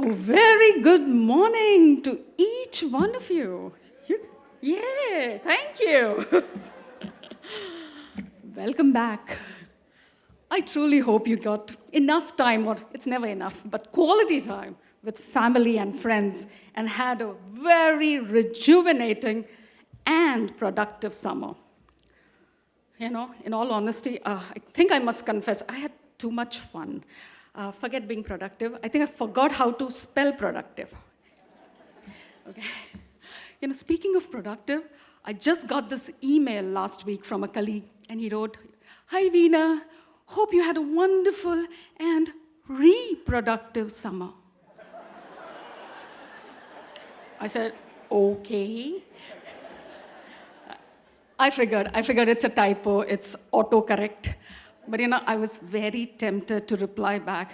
Very good morning to each one of you. Yeah, thank you. Welcome back. I truly hope you got enough time, or it's never enough, but quality time with family and friends and had a very rejuvenating and productive summer. You know, in all honesty, I think I must confess, I had too much fun. Forget being productive. I think I forgot how to spell productive. Okay. You know, speaking of productive, I just got this email last week from a colleague, and he wrote, "Hi, Veena. Hope you had a wonderful and reproductive summer." I said, okay. I figured it's a typo, it's autocorrect. But you know, I was very tempted to reply back,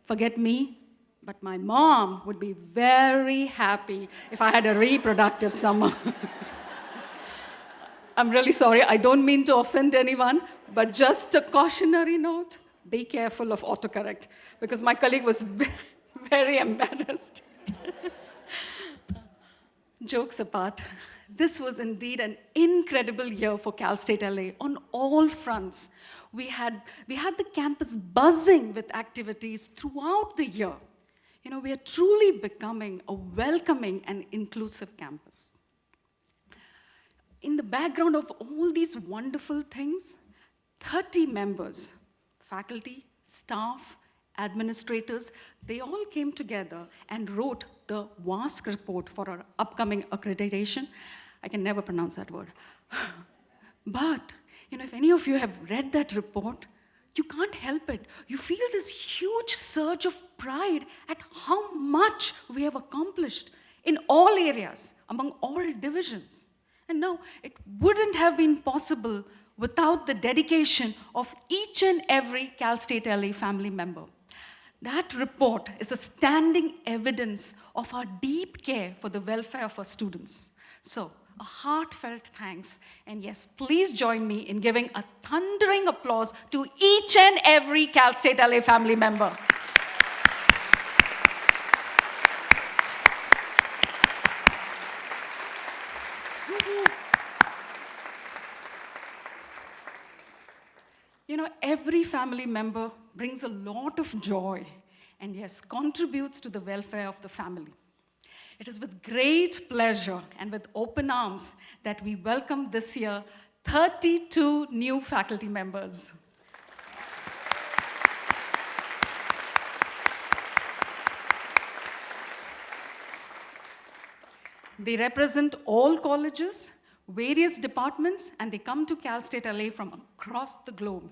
"Forget me, but my mom would be very happy if I had a reproductive summer." I'm really sorry, I don't mean to offend anyone, but just a cautionary note, be careful of autocorrect, because my colleague was very embarrassed. Jokes apart, this was indeed an incredible year for Cal State LA on all fronts. We had the campus buzzing with activities throughout the year. You know, we are truly becoming a welcoming and inclusive campus. In the background of all these wonderful things, 30 members, faculty, staff, administrators, they all came together and wrote the WASC report for our upcoming accreditation. I can never pronounce that word. But, you know, if any of you have read that report, you can't help it. You feel this huge surge of pride at how much we have accomplished in all areas, among all divisions. And no, it wouldn't have been possible without the dedication of each and every Cal State LA family member. That report is a standing evidence of our deep care for the welfare of our students. So, a heartfelt thanks, and yes, please join me in giving a thundering applause to each and every Cal State LA family member. You know, every family member brings a lot of joy and, yes, contributes to the welfare of the family. It is with great pleasure and with open arms that we welcome this year 32 new faculty members. They represent all colleges, various departments, and they come to Cal State LA from across the globe.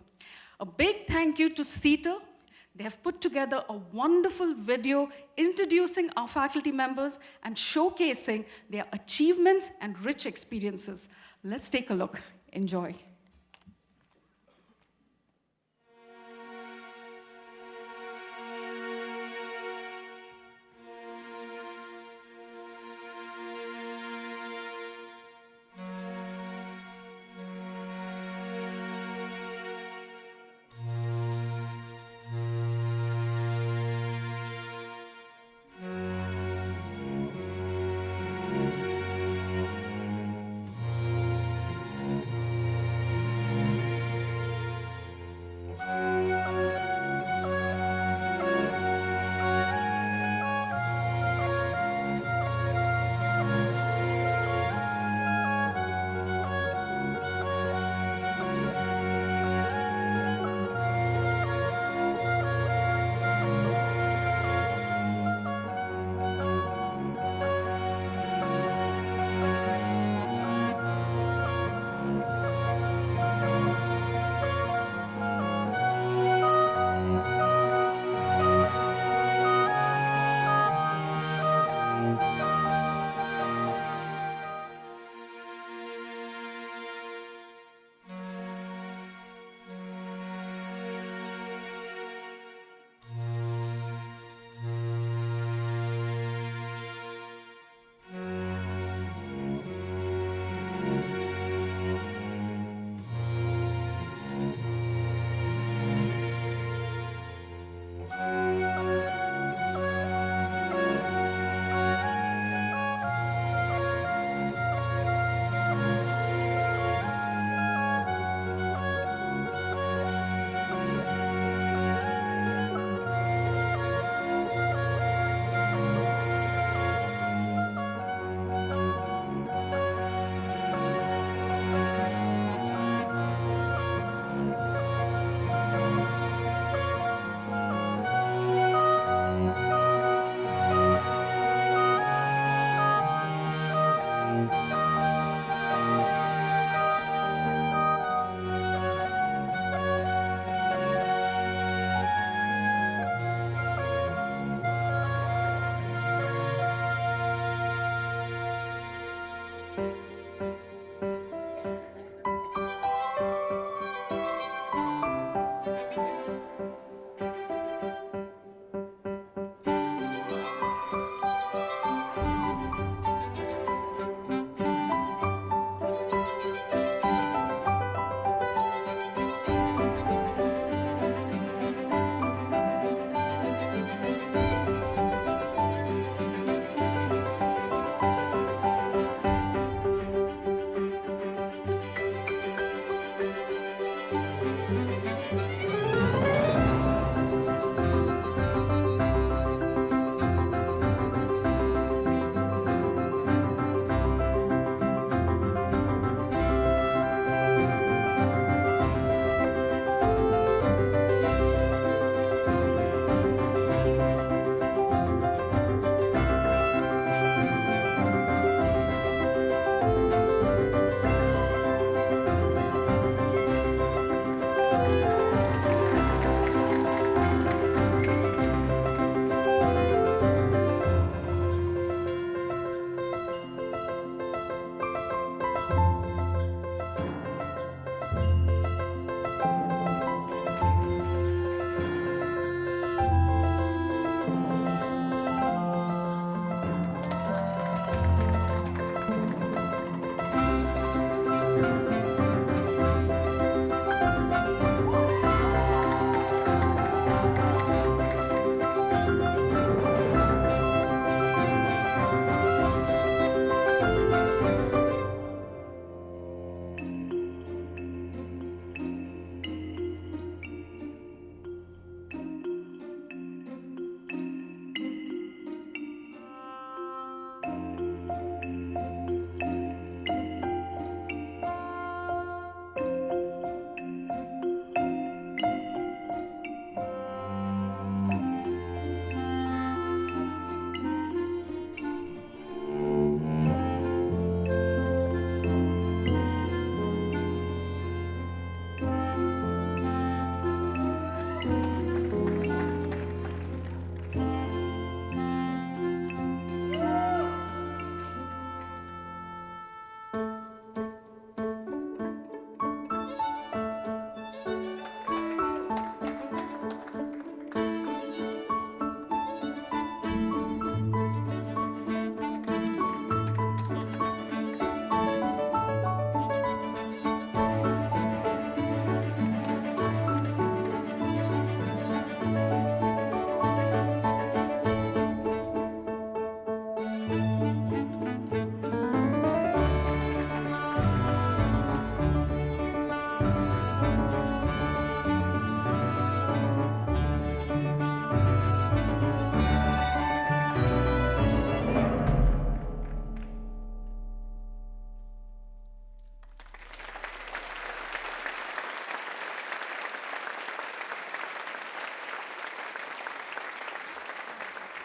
A big thank you to CETA. They have put together a wonderful video introducing our faculty members and showcasing their achievements and rich experiences. Let's take a look. Enjoy.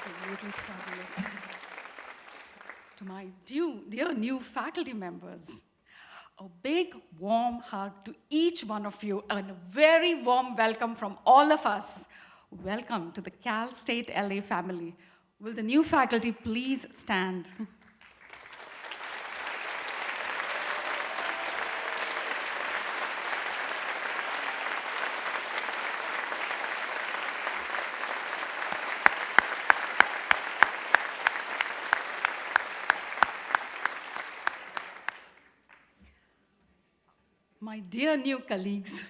Absolutely fabulous. To my dear new faculty members, a big warm hug to each one of you and a very warm welcome from all of us. Welcome to the Cal State LA family. Will the new faculty please stand? My dear new colleagues,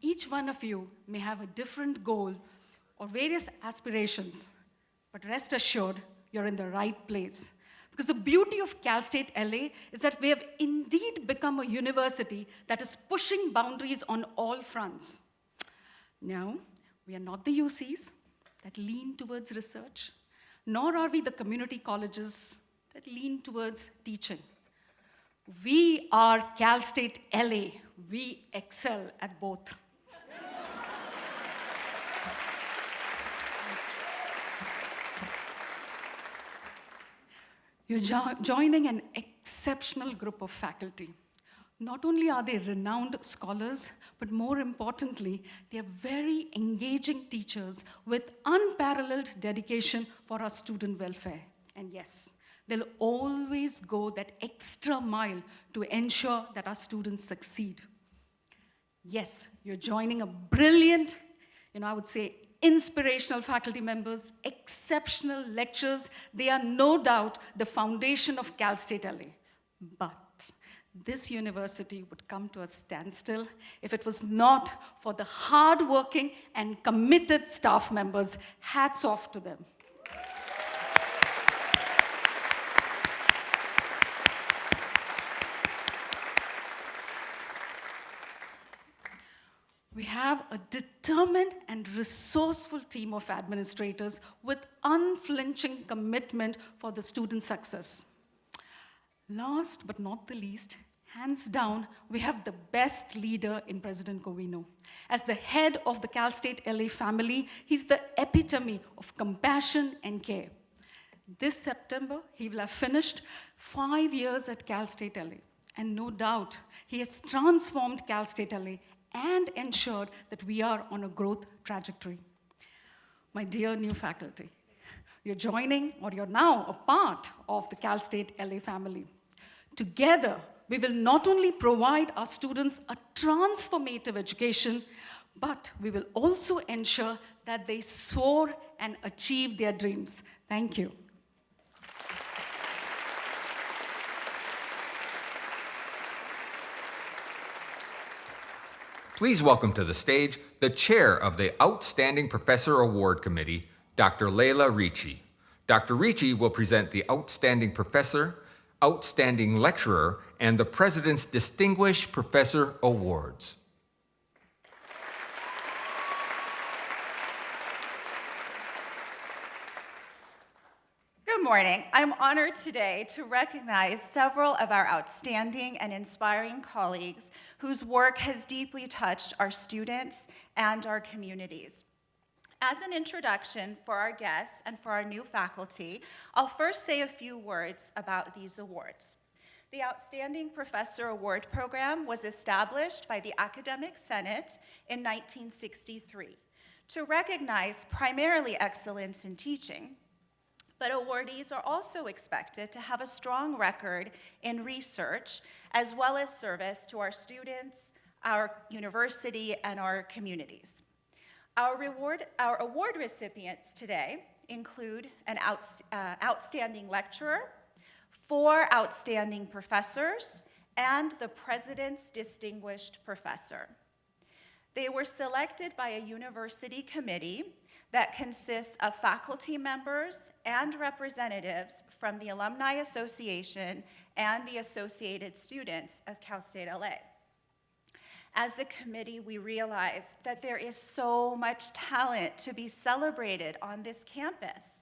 each one of you may have a different goal or various aspirations, but rest assured, you're in the right place. Because the beauty of Cal State LA is that we have indeed become a university that is pushing boundaries on all fronts. Now, we are not the UCs that lean towards research, nor are we the community colleges that lean towards teaching. We are Cal State LA. We excel at both. You're joining an exceptional group of faculty. Not only are they renowned scholars, but more importantly, they are very engaging teachers with unparalleled dedication for our student welfare. And yes, they'll always go that extra mile to ensure that our students succeed. Yes, you're joining a brilliant, I would say, inspirational faculty members, exceptional lecturers. They are no doubt the foundation of Cal State LA. But this university would come to a standstill if it was not for the hardworking and committed staff members. Hats off to them. We have a determined and resourceful team of administrators with unflinching commitment for the student success. Last but not the least, hands down, we have the best leader in President Covino. As the head of the Cal State LA family, he's the epitome of compassion and care. This September, he will have finished 5 years at Cal State LA. And no doubt, he has transformed Cal State LA and ensured that we are on a growth trajectory. My dear new faculty, you're joining or you're now a part of the Cal State LA family. Together, we will not only provide our students a transformative education, but we will also ensure that they soar and achieve their dreams. Thank you. Please welcome to the stage the chair of the Outstanding Professor Award Committee, Dr. Leila Ricci. Dr. Ricci will present the Outstanding Professor, Outstanding Lecturer, and the President's Distinguished Professor Awards. Good morning. I'm honored today to recognize several of our outstanding and inspiring colleagues whose work has deeply touched our students and our communities. As an introduction for our guests and for our new faculty, I'll first say a few words about these awards. The Outstanding Professor Award Program was established by the Academic Senate in 1963 to recognize primarily excellence in teaching, but awardees are also expected to have a strong record in research as well as service to our students, our university, and our communities. Our award recipients today include an outstanding lecturer, 4 outstanding professors, and the President's Distinguished Professor. They were selected by a university committee that consists of faculty members and representatives from the Alumni Association and the Associated Students of Cal State LA. As a committee, we realized that there is so much talent to be celebrated on this campus.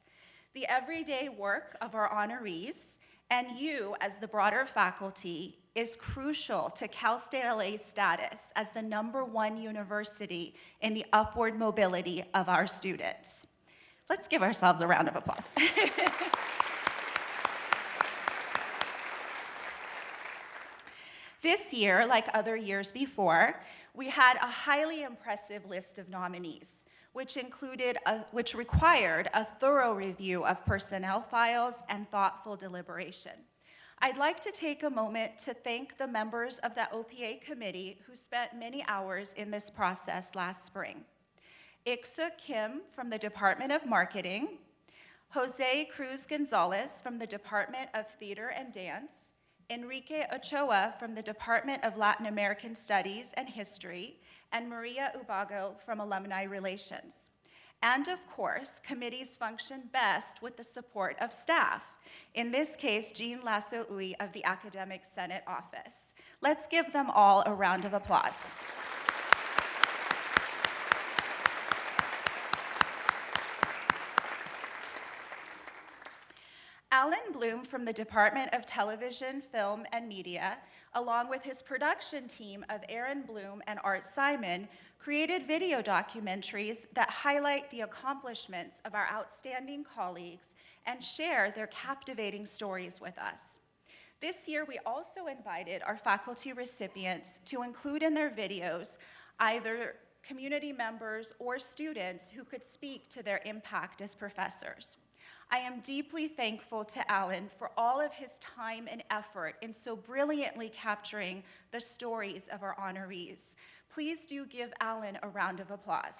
The everyday work of our honorees and you as the broader faculty is crucial to Cal State LA's status as the #1 university in the upward mobility of our students. Let's give ourselves a round of applause. This year, like other years before, we had a highly impressive list of nominees, which required a thorough review of personnel files and thoughtful deliberation. I'd like to take a moment to thank the members of the OPA committee who spent many hours in this process last spring. Iksa Kim from the Department of Marketing, Jose Cruz Gonzalez from the Department of Theater and Dance, Enrique Ochoa from the Department of Latin American Studies and History, and Maria Ubago from Alumni Relations. And of course, committees function best with the support of staff. In this case, Jean Lasso-Uy of the Academic Senate Office. Let's give them all a round of applause. Alan Bloom from the Department of Television, Film, and Media, along with his production team of Aaron Bloom and Art Simon, created video documentaries that highlight the accomplishments of our outstanding colleagues and share their captivating stories with us. This year, we also invited our faculty recipients to include in their videos either community members or students who could speak to their impact as professors. I am deeply thankful to Alan for all of his time and effort in so brilliantly capturing the stories of our honorees. Please do give Alan a round of applause.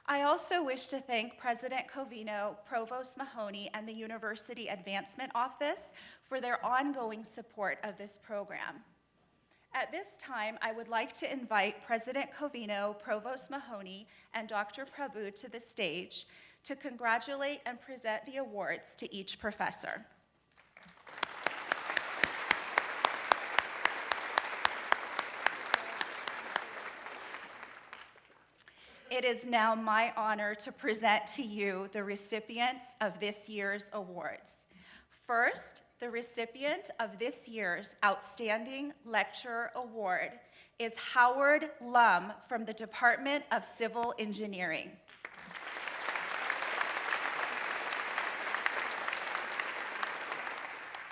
I also wish to thank President Covino, Provost Mahoney, and the University Advancement Office for their ongoing support of this program. At this time, I would like to invite President Covino, Provost Mahoney, and Dr. Prabhu to the stage to congratulate and present the awards to each professor. It is now my honor to present to you the recipients of this year's awards. First, the recipient of this year's Outstanding Lecturer Award is Howard Lum from the Department of Civil Engineering.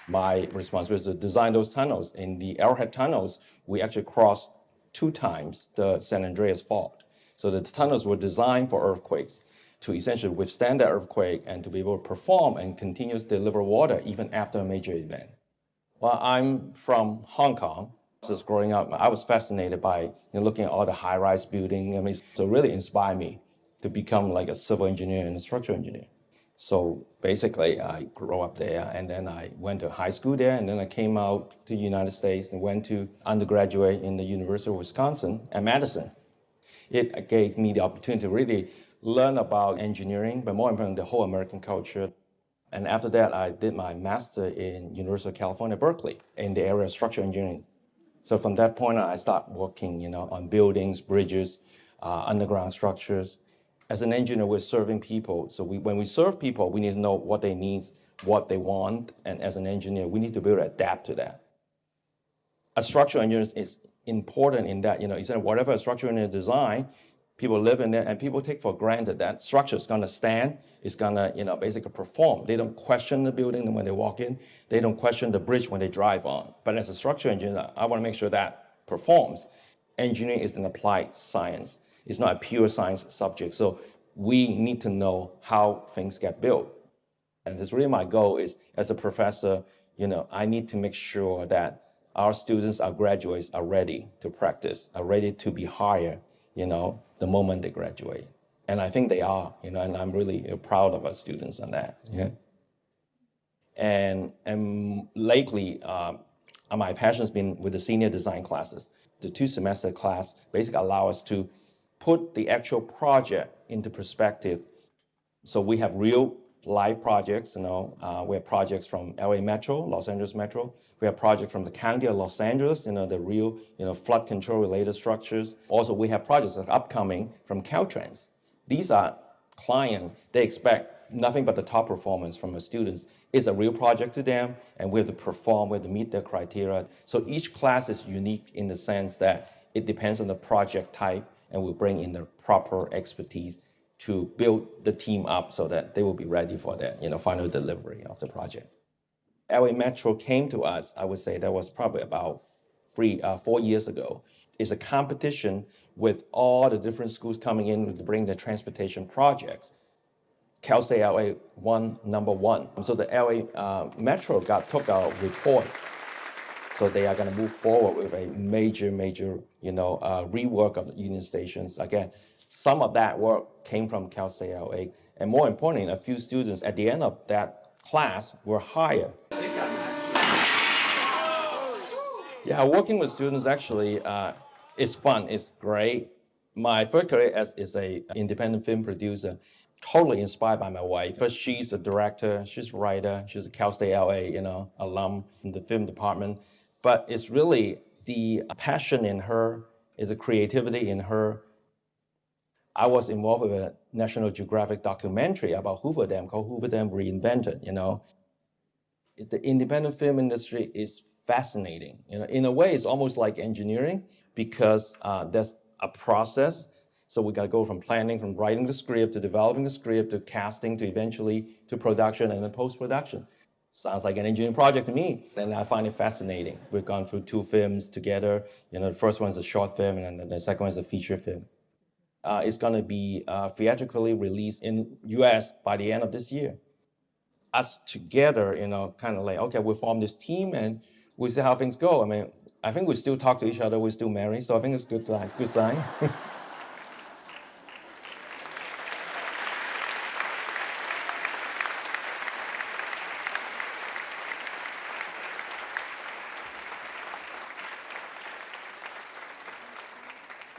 My responsibility is to design those tunnels. In the Arrowhead tunnels, we actually crossed 2 times the San Andreas Fault. So the tunnels were designed for earthquakes to essentially withstand that earthquake and to be able to perform and continue to deliver water even after a major event. Well, I'm from Hong Kong. Just growing up, I was fascinated by looking at all the high-rise building. I mean, so it really inspired me to become like a civil engineer and a structural engineer. So basically, I grew up there, and then I went to high school there, and then I came out to the United States and went to undergraduate in the University of Wisconsin at Madison. It gave me the opportunity to really learn about engineering, but more importantly, the whole American culture. And after that, I did my master in University of California, Berkeley, in the area of structural engineering. So from that point on, I started working, on buildings, bridges, underground structures. As an engineer, we're serving people. So when we serve people, we need to know what they need, what they want. And as an engineer, we need to be able to adapt to that. A structural engineer is important in that, whatever a structural engineer design, people live in there and people take for granted that structure is going to stand, it's going to, basically perform. They don't question the building when they walk in. They don't question the bridge when they drive on. But as a structural engineer, I want to make sure that performs. Engineering is an applied science. It's not a pure science subject. So we need to know how things get built. And that's really my goal is, as a professor, I need to make sure that our students, our graduates are ready to practice, are ready to be hired, the moment they graduate. And I think they are, and I'm really proud of our students on that. Yeah. And lately, my passion has been with the senior design classes. The 2-semester class basically allow us to put the actual project into perspective. So we have real live projects, we have projects from LA Metro, Los Angeles Metro. We have projects from the County of Los Angeles, the real, flood control related structures. Also, we have projects that are upcoming from Caltrans. These are clients, they expect nothing but the top performance from the students. It's a real project to them, and we have to perform, we have to meet their criteria. So each class is unique in the sense that it depends on the project type, and we bring in the proper expertise to build the team up so that they will be ready for that, final delivery of the project. LA Metro came to us, I would say that was probably about 4 years ago. It's a competition with all the different schools coming in to bring their transportation projects. Cal State LA won number 1. So the LA Metro took our report. So they are going to move forward with a major, rework of the Union Stations. Again, some of that work came from Cal State LA. And more importantly, a few students at the end of that class were hired. Yeah, working with students actually is fun, it's great. My first career is an independent film producer, totally inspired by my wife. First, she's a director, she's a writer, she's a Cal State LA, alum in the film department. But it's really the passion in her, is the creativity in her. I was involved with a National Geographic documentary about Hoover Dam called Hoover Dam Reinvented, The independent film industry is fascinating. In a way, it's almost like engineering because there's a process. So we got to go from planning, from writing the script, to developing the script, to casting, to eventually to production and then post-production. Sounds like an engineering project to me, and I find it fascinating. We've gone through 2 films together. The first one is a short film, and then the second one is a feature film. It's going to be theatrically released in U.S. by the end of this year. Us together, kind of like, okay, we form this team, and we see how things go. I mean, I think we still talk to each other, we're still married, so I think it's good sign.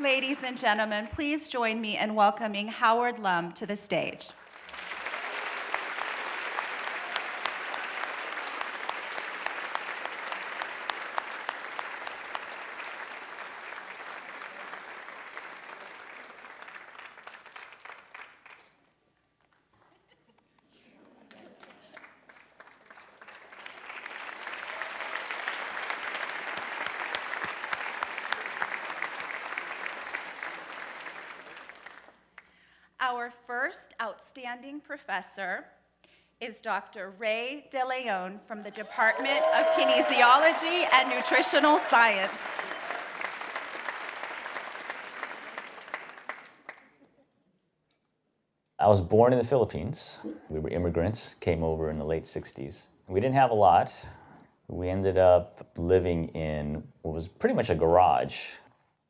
Ladies and gentlemen, please join me in welcoming Howard Lum to the stage. Our first outstanding professor is Dr. Ray De Leon from the Department of Kinesiology and Nutritional Science. I was born in the Philippines. We were immigrants, came over in the late 60s. We didn't have a lot. We ended up living in what was pretty much a garage,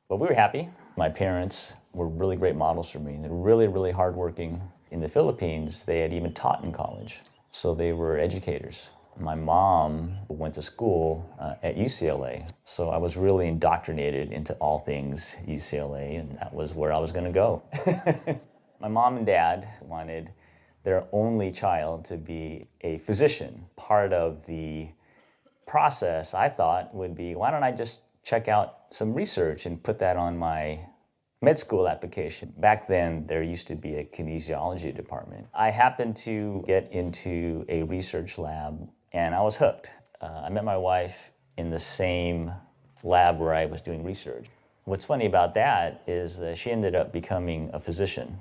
but we were happy. My parents were really great models for me. They were really, really hardworking. In the Philippines, they had even taught in college, so they were educators. My mom went to school at UCLA, so I was really indoctrinated into all things UCLA, and that was where I was going to go. My mom and dad wanted their only child to be a physician. Part of the process, I thought, would be, why don't I just check out some research and put that on my med school application. Back then, there used to be a kinesiology department. I happened to get into a research lab, and I was hooked. I met my wife in the same lab where I was doing research. What's funny about that is she ended up becoming a physician.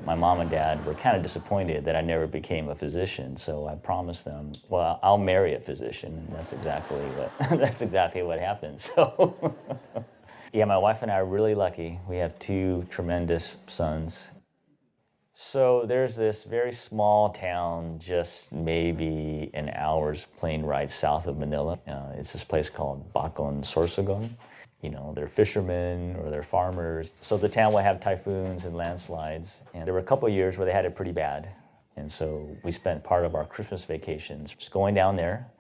My mom and dad were kind of disappointed that I never became a physician, so I promised them, well, I'll marry a physician, and that's exactly what happened. So, yeah, my wife and I are really lucky. We have two tremendous sons. So there's this very small town, just maybe an hour's plane ride south of Manila. It's this place called Bacon, Sorsogon. You know, they're fishermen or they're farmers. So the town will have typhoons and landslides. And there were a couple of years where they had it pretty bad. And so we spent part of our Christmas vacations just going down there.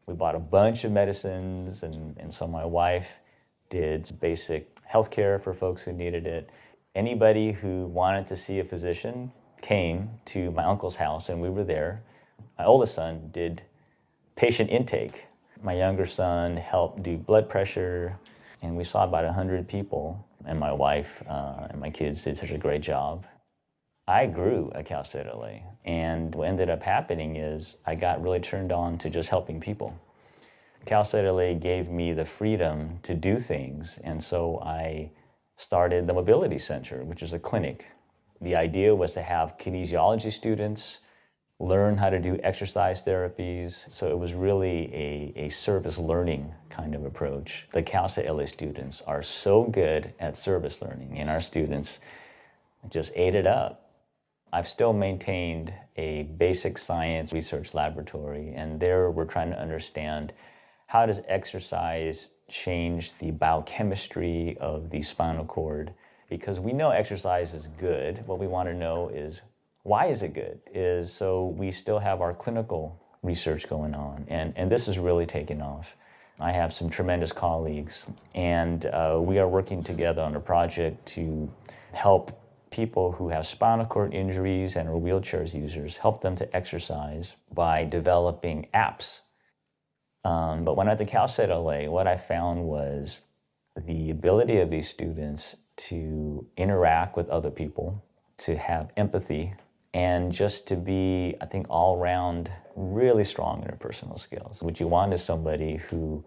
We bought a bunch of medicines, and so my wife did basic health care for folks who needed it. Anybody who wanted to see a physician came to my uncle's house, and we were there. My oldest son did patient intake. My younger son helped do blood pressure, and we saw about 100 people, and my wife and my kids did such a great job. I grew at Cal State LA, and what ended up happening is I got really turned on to just helping people. Cal State LA gave me the freedom to do things, and so I started the Mobility Center, which is a clinic. The idea was to have kinesiology students learn how to do exercise therapies. So it was really a service learning kind of approach. The Cal State LA students are so good at service learning, and our students just ate it up. I've still maintained a basic science research laboratory, and there we're trying to understand how does exercise change the biochemistry of the spinal cord? Because we know exercise is good. What we want to know is, why is it good? So we still have our clinical research going on, and this is really taking off. I have some tremendous colleagues, and we are working together on a project to help people who have spinal cord injuries and are wheelchairs users, help them to exercise by developing apps. But when at the Cal State LA, what I found was the ability of these students to interact with other people, to have empathy, and just to be, I think, all around really strong interpersonal skills. What you want is somebody who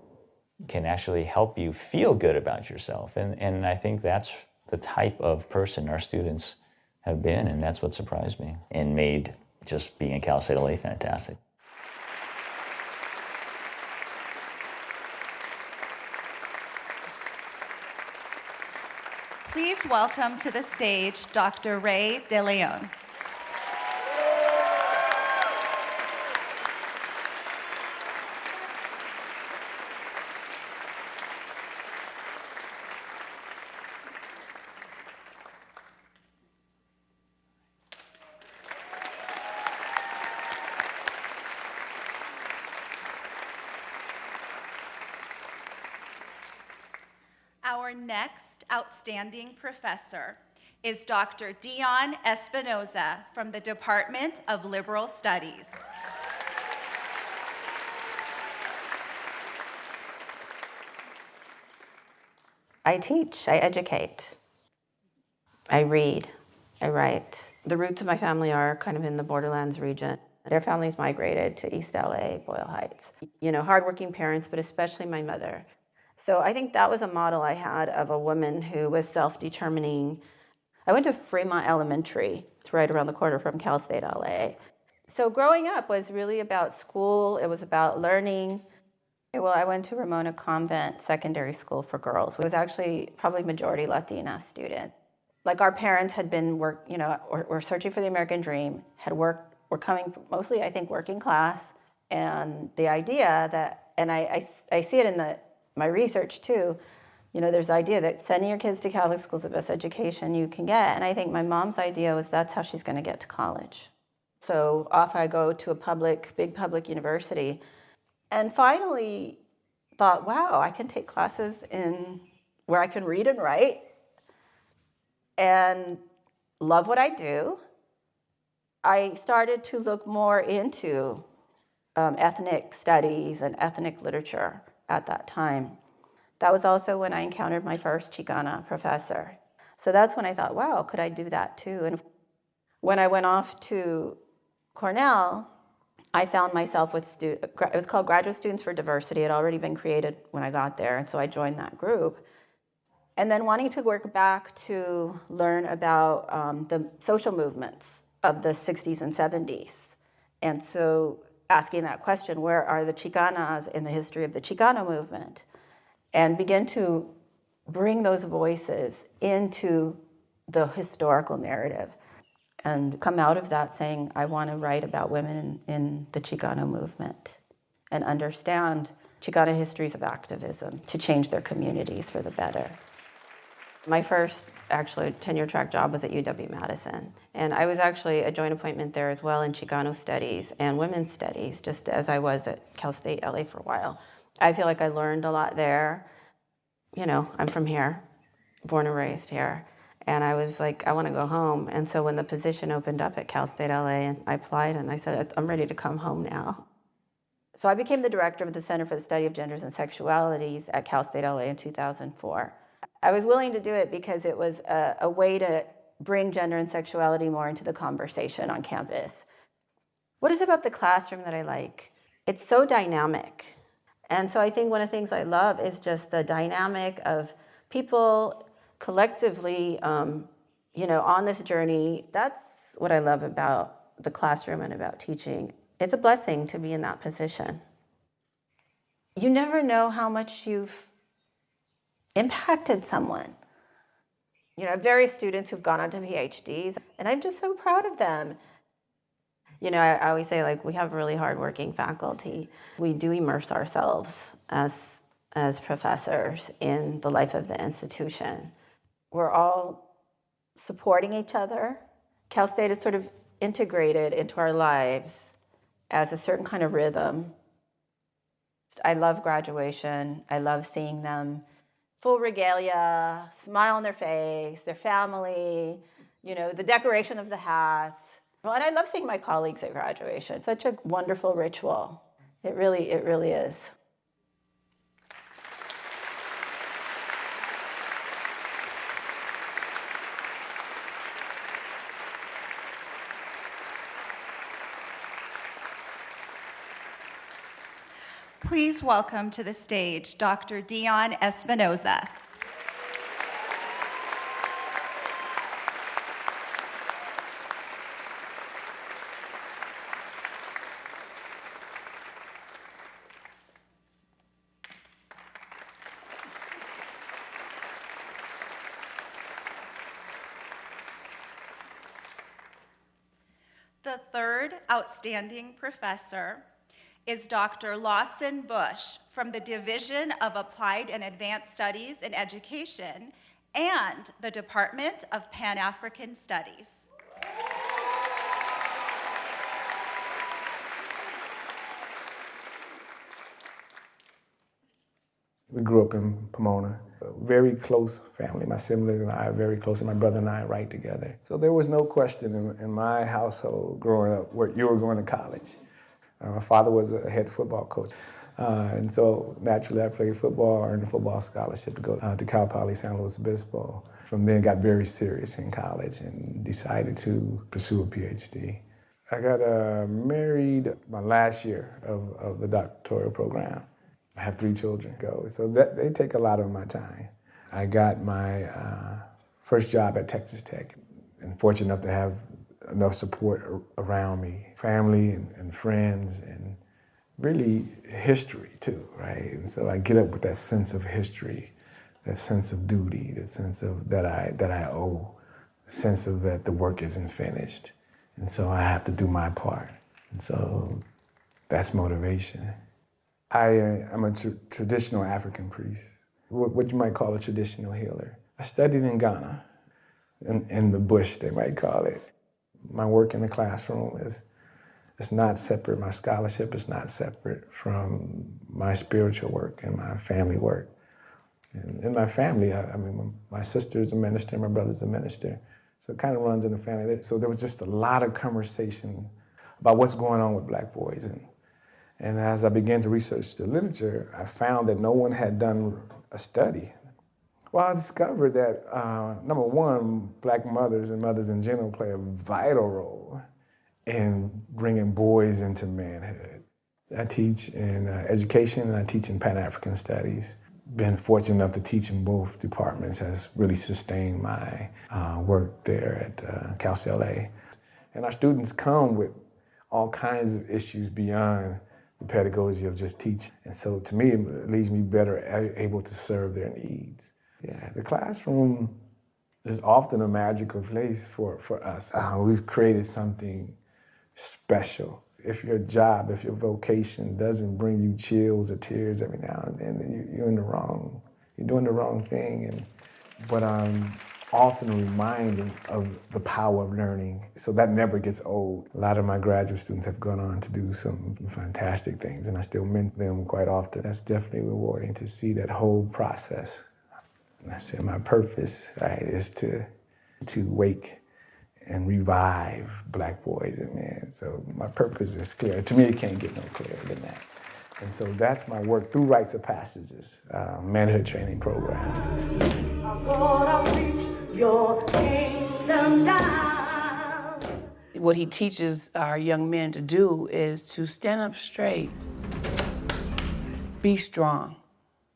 can actually help you feel good about yourself. And I think that's the type of person our students have been, and that's what surprised me and made just being at Cal State LA fantastic. Please welcome to the stage Dr. Ray De Leon. Our next outstanding professor is Dr. Dion Espinoza from the Department of Liberal Studies. I teach, I educate, I read, I write. The roots of my family are kind of in the Borderlands region. Their families migrated to East LA, Boyle Heights. You know, hardworking parents, but especially my mother. So I think that was a model I had of a woman who was self-determining, I went to Fremont Elementary. It's right around the corner from Cal State LA. So growing up was really about school. It was about learning. Well, I went to Ramona Convent Secondary School for Girls. It was actually probably majority Latina student. Like our parents had been were searching for the American dream, had worked, were coming mostly, I think, working class. And the idea that, and I see it in my research too, there's the idea that sending your kids to Catholic schools is the best education you can get. And I think my mom's idea was that's how she's going to get to college. So off I go to a big public university. And finally thought, wow, I can take classes where I can read and write and love what I do. I started to look more into ethnic studies and ethnic literature at that time. That was also when I encountered my first Chicana professor. So that's when I thought, wow, could I do that too? And when I went off to Cornell, I found myself with it was called Graduate Students for Diversity. It had already been created when I got there, and so I joined that group. And then wanting to work back to learn about the social movements of the 60s and 70s. And so asking that question, where are the Chicanas in the history of the Chicano movement? And begin to bring those voices into the historical narrative and come out of that saying, I want to write about women in the Chicano movement and understand Chicana histories of activism to change their communities for the better. My first actually tenure track job was at UW-Madison. And I was actually a joint appointment there as well in Chicano studies and women's studies, just as I was at Cal State LA for a while. I feel like I learned a lot there. I'm from here, born and raised here. And I was like, I want to go home. And so when the position opened up at Cal State LA, and I applied and I said, I'm ready to come home now. So I became the director of the Center for the Study of Genders and Sexualities at Cal State LA in 2004. I was willing to do it because it was a way to bring gender and sexuality more into the conversation on campus. What is it about the classroom that I like? It's so dynamic. And so I think one of the things I love is just the dynamic of people collectively, on this journey. That's what I love about the classroom and about teaching. It's a blessing to be in that position. You never know how much you've impacted someone. I have various students who've gone on to PhDs, and I'm just so proud of them. I always say, we have really hardworking faculty. We do immerse ourselves as professors in the life of the institution. We're all supporting each other. Cal State is sort of integrated into our lives as a certain kind of rhythm. I love graduation. I love seeing them full regalia, smile on their face, their family, the decoration of the hats. Well, and I love seeing my colleagues at graduation. It's such a wonderful ritual. It really is. Please welcome to the stage Dr. Dion Espinoza. The third outstanding professor is Dr. Lawson Bush from the Division of Applied and Advanced Studies in Education and the Department of Pan-African Studies. We grew up in Pomona, a very close family. My siblings and I are very close, and my brother and I write together. So there was no question in my household growing up where you were going to college. My father was a head football coach, and so naturally I played football, earned a football scholarship to go to Cal Poly San Luis Obispo. From then got very serious in college and decided to pursue a PhD. I got married my last year of the doctoral program. I have 3 children, so they take a lot of my time. I got my first job at Texas Tech, and fortunate enough to have enough support around me, family and friends, and really history too, right? And so I get up with that sense of history, that sense of duty, that sense of that I owe, the sense of that the work isn't finished, and so I have to do my part. And so that's motivation. I'm a traditional African priest, what you might call a traditional healer. I studied in Ghana, in the bush, they might call it. My work in the classroom is not separate. My scholarship is not separate from my spiritual work and my family work. And in my family, I mean, my sister's a minister, my brother's a minister, so it kind of runs in the family. So there was just a lot of conversation about what's going on with Black boys. And as I began to research the literature, I found that no one had done a study. Well, I discovered that, number one, Black mothers and mothers in general play a vital role in bringing boys into manhood. I teach in education and I teach in Pan-African studies. Been fortunate enough to teach in both departments has really sustained my work there at Cal LA. And our students come with all kinds of issues beyond the pedagogy of just teaching. And so to me, it leaves me better able to serve their needs. Yeah, the classroom is often a magical place for us. We've created something special. If your job, if your vocation doesn't bring you chills or tears every now and then, you're doing the wrong thing. But I'm often reminded of the power of learning, so that never gets old. A lot of my graduate students have gone on to do some fantastic things, and I still mentor them quite often. That's definitely rewarding to see that whole process. And I said my purpose, right, is to wake and revive Black boys and men. So my purpose is clear. To me, it can't get no clearer than that. And so that's my work through rites of passages, manhood training programs. I'm gonna reach your kingdom down. What he teaches our young men to do is to stand up straight, be strong,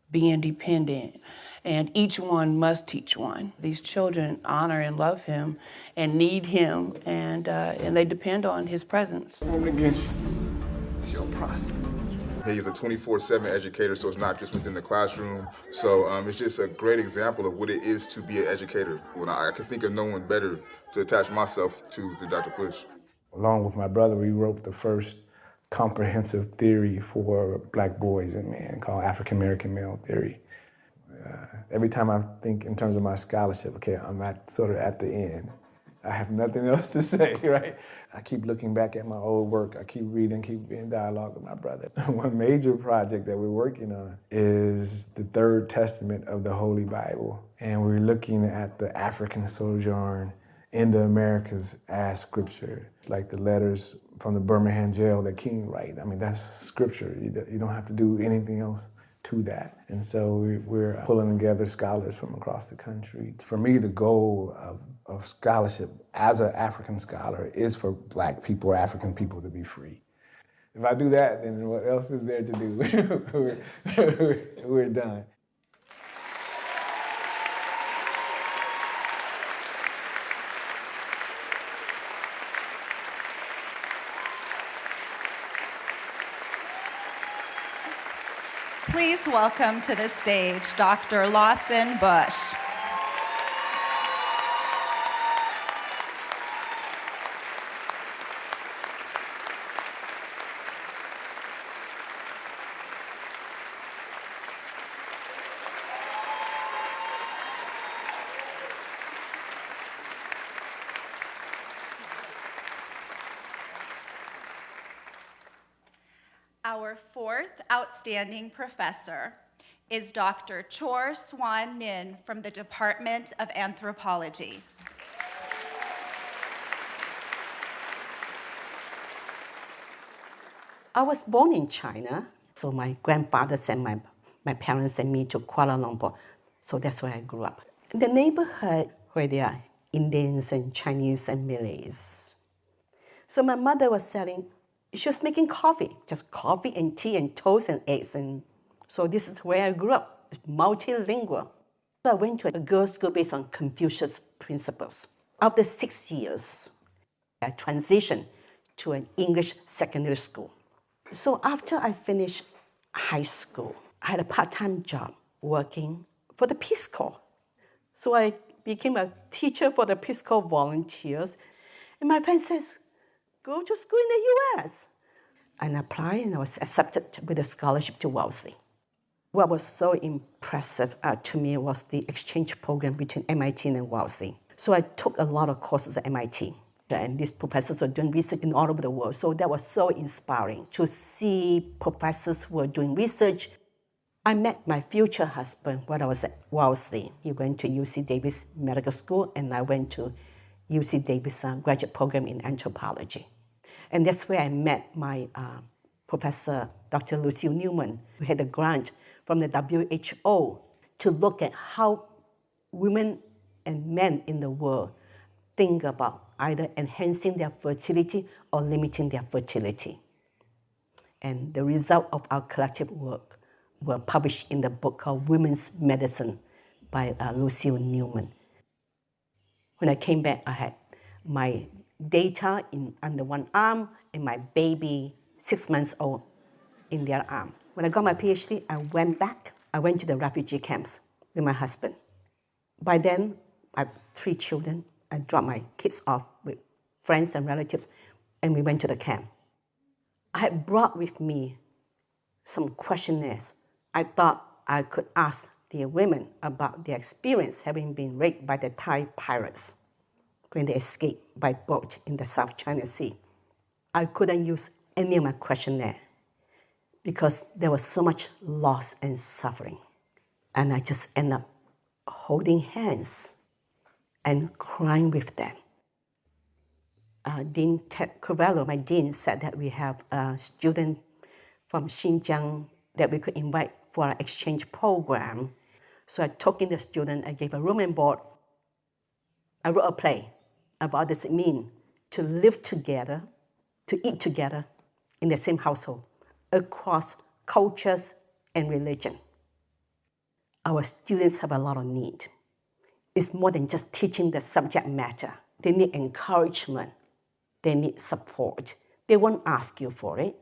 be independent, and each one must teach one. These children honor and love him and need him, and they depend on his presence. Woman against you shall prosper. He's a 24/7 educator, so it's not just within the classroom. So it's just a great example of what it is to be an educator. When I could think of no one better to attach myself to than Dr. Bush. Along with my brother, we wrote the first comprehensive theory for Black boys and men called African American Male Theory. Every time I think in terms of my scholarship, okay, I'm sort of at the end. I have nothing else to say, right? I keep looking back at my old work. I keep reading, keep in dialogue with my brother. One major project that we're working on is the Third Testament of the Holy Bible. And we're looking at the African sojourn in the Americas as scripture. It's like the letters from the Birmingham jail that King wrote. I mean, that's scripture. You don't have to do anything else to that. And so we're pulling together scholars from across the country. For me, the goal of scholarship as an African scholar is for Black people or African people to be free. If I do that, then what else is there to do? We're done. Please welcome to the stage Dr. Lawson Bush. Our fourth outstanding professor is Dr. Chor Swan Nin from the Department of Anthropology. I was born in China, so my grandfather sent my parents and me to Kuala Lumpur. So that's where I grew up. In the neighborhood where there are Indians and Chinese and Malays. So my mother was she was making coffee, just coffee and tea and toast and eggs. And so this is where I grew up, multilingual. I went to a girls' school based on Confucius principles. After 6 years, I transitioned to an English secondary school. So after I finished high school, I had a part-time job working for the Peace Corps. So I became a teacher for the Peace Corps volunteers. And my friend says, go to school in the US. And I applied and I was accepted with a scholarship to Wellesley. What was so impressive to me was the exchange program between MIT and Wellesley. So I took a lot of courses at MIT. And these professors were doing research in all over the world. So that was so inspiring to see professors who were doing research. I met my future husband when I was at Wellesley. He went to UC Davis Medical School, and I went to UC Davis graduate program in anthropology. And that's where I met my professor, Dr. Lucille Newman, who had a grant from the WHO to look at how women and men in the world think about either enhancing their fertility or limiting their fertility. And the result of our collective work were published in the book called Women's Medicine by Lucille Newman. When I came back, I had my data under one arm and my baby, 6 months old, in the other arm. When I got my PhD, I went back. I went to the refugee camps with my husband. By then, I have 3 children. I dropped my kids off with friends and relatives, and we went to the camp. I had brought with me some questionnaires. I thought I could ask the women about their experience having been raped by the Thai pirates when they escaped by boat in the South China Sea. I couldn't use any of my questionnaire because there was so much loss and suffering. And I just ended up holding hands and crying with them. Dean Ted Covello, my dean, said that we have a student from Xinjiang that we could invite for our exchange program. So I took in the student, I gave a room and board. I wrote a play about what does it mean to live together, to eat together in the same household, across cultures and religion. Our students have a lot of need. It's more than just teaching the subject matter. They need encouragement. They need support. They won't ask you for it.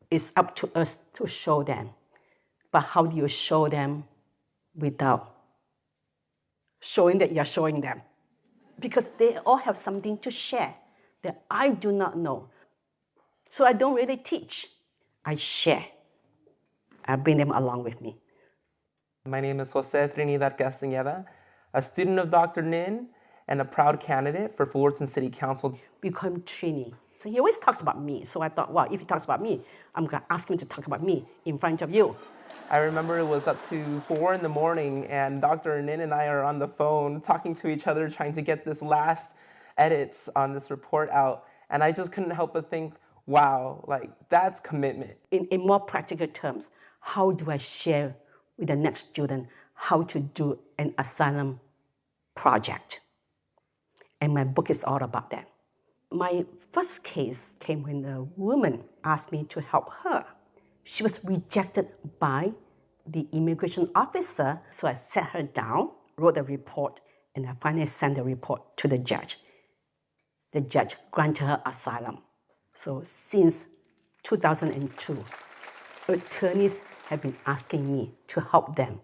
It's up to us to show them. But how do you show them without showing that you're showing them? Because they all have something to share that I do not know. So I don't really teach. I share. I bring them along with me. My name is Jose Trinidad Castañeda, a student of Dr. Nin and a proud candidate for Fullerton City Council. We call him Trini. So he always talks about me. So I thought, well, if he talks about me, I'm going to ask him to talk about me in front of you. I remember it was up to 4 in the morning and Dr. Nin and I are on the phone talking to each other, trying to get this last edits on this report out. And I just couldn't help but think, wow, like that's commitment. In more practical terms, how do I share with the next student how to do an asylum project? And my book is all about that. My first case came when a woman asked me to help her. She was rejected by the immigration officer, so I sat her down, wrote a report, and I finally sent the report to the judge. The judge granted her asylum. So since 2002, attorneys have been asking me to help them.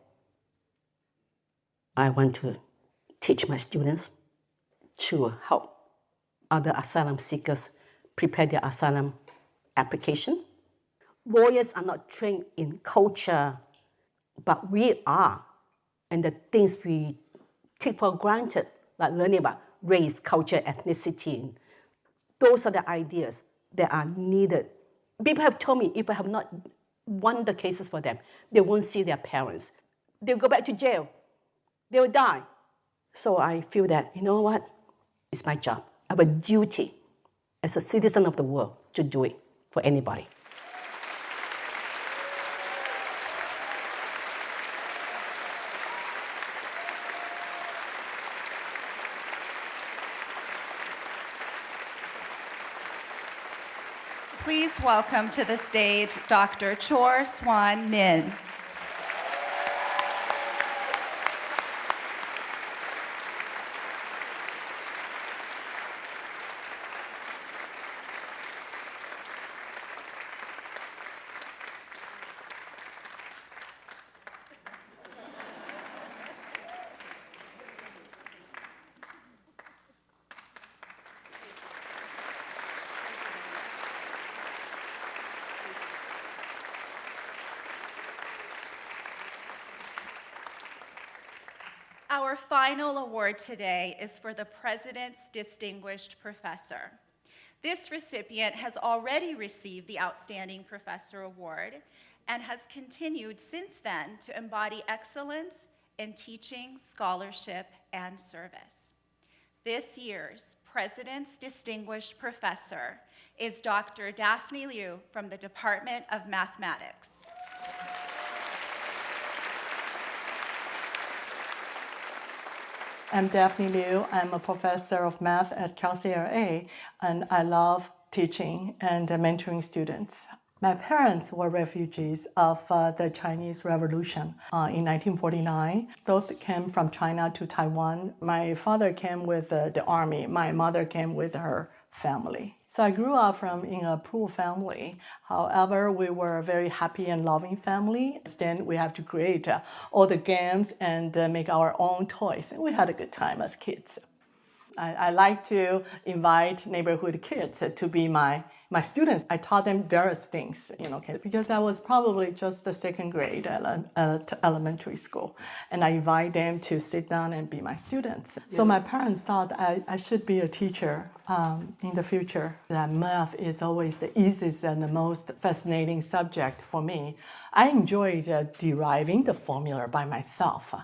I want to teach my students to help other asylum seekers prepare their asylum application. Lawyers are not trained in culture, but we are. And the things we take for granted, like learning about race, culture, ethnicity, those are the ideas that are needed. People have told me if I have not won the cases for them, they won't see their parents. They'll go back to jail. They will die. So I feel that, you know what? It's my job. I have a duty as a citizen of the world to do it for anybody. Please welcome to the stage Dr. Chor Swan Nin. Our final award today is for the President's Distinguished Professor. This recipient has already received the Outstanding Professor Award and has continued since then to embody excellence in teaching, scholarship, and service. This year's President's Distinguished Professor is Dr. Daphne Liu from the Department of Mathematics. I'm Daphne Liu. I'm a professor of math at CalCRA, and I love teaching and mentoring students. My parents were refugees of the Chinese Revolution in 1949. Both came from China to Taiwan. My father came with the army. My mother came with her family. So I grew up in a poor family. However, we were a very happy and loving family. Then we have to create all the games and make our own toys. And we had a good time as kids. I like to invite neighborhood kids to be my students. I taught them various things, because I was probably just the second grade at elementary school. And I invite them to sit down and be my students. So my parents thought I should be a teacher in the future. That math is always the easiest and the most fascinating subject for me. I enjoyed deriving the formula by myself.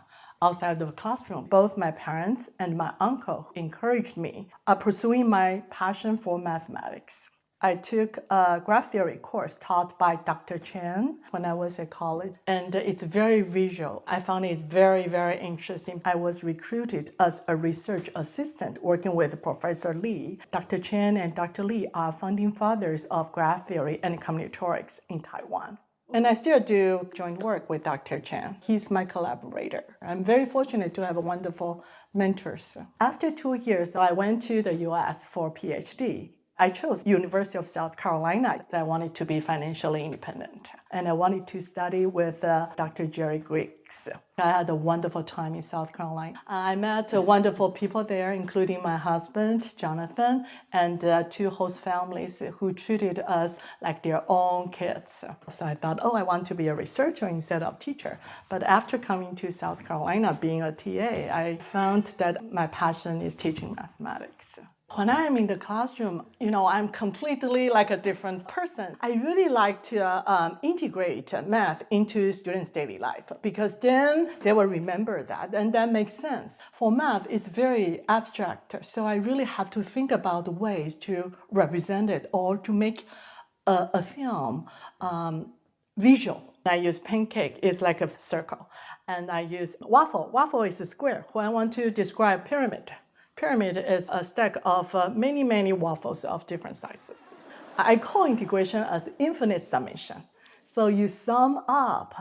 Outside the classroom, both my parents and my uncle encouraged me pursuing my passion for mathematics. I took a graph theory course taught by Dr. Chen when I was at college, and it's very visual. I found it very, very interesting. I was recruited as a research assistant working with Professor Li. Dr. Chen and Dr. Li are founding fathers of graph theory and combinatorics in Taiwan. And I still do joint work with Dr. Chen. He's my collaborator. I'm very fortunate to have wonderful mentors. After 2 years, I went to the US for a PhD. I chose University of South Carolina. I wanted to be financially independent. And I wanted to study with Dr. Jerry Griggs. I had a wonderful time in South Carolina. I met wonderful people there, including my husband, Jonathan, and 2 host families who treated us like their own kids. So I thought, I want to be a researcher instead of teacher. But after coming to South Carolina, being a TA, I found that my passion is teaching mathematics. When I'm in the classroom, I'm completely like a different person. I really like to integrate math into students' daily life because then they will remember that and that makes sense. For math, it's very abstract, so I really have to think about ways to represent it or to make a film visual. I use pancake, it's like a circle, and I use waffle. Waffle is a square. When I want to describe pyramid is a stack of many, many waffles of different sizes. I call integration as infinite summation. So you sum up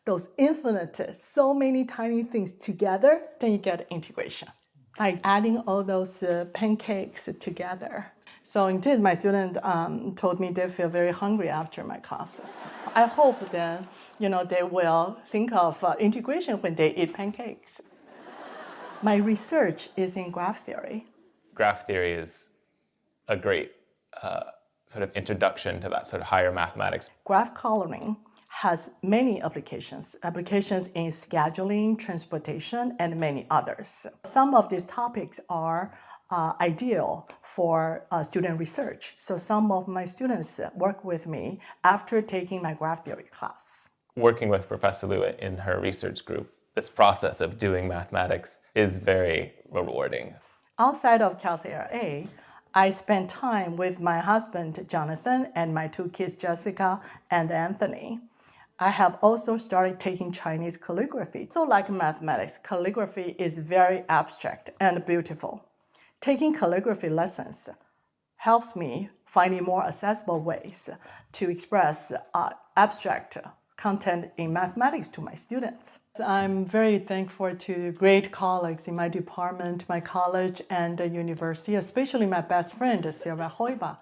those infinite, so many tiny things together, then you get integration. Like adding all those pancakes together. So indeed, my student told me they feel very hungry after my classes. I hope that they will think of integration when they eat pancakes. My research is in graph theory. Graph theory is a great sort of introduction to that sort of higher mathematics. Graph coloring has many applications in scheduling, transportation, and many others. Some of these topics are ideal for student research. So some of my students work with me after taking my graph theory class. Working with Professor Liu in her research group, this process of doing mathematics is very rewarding. Outside of CalCRA, I spend time with my husband, Jonathan, and my 2 kids, Jessica and Anthony. I have also started taking Chinese calligraphy. So like mathematics, calligraphy is very abstract and beautiful. Taking calligraphy lessons helps me finding more accessible ways to express abstract content in mathematics to my students. I'm very thankful to great colleagues in my department, my college, and the university, especially my best friend, Sylvia Hoiba.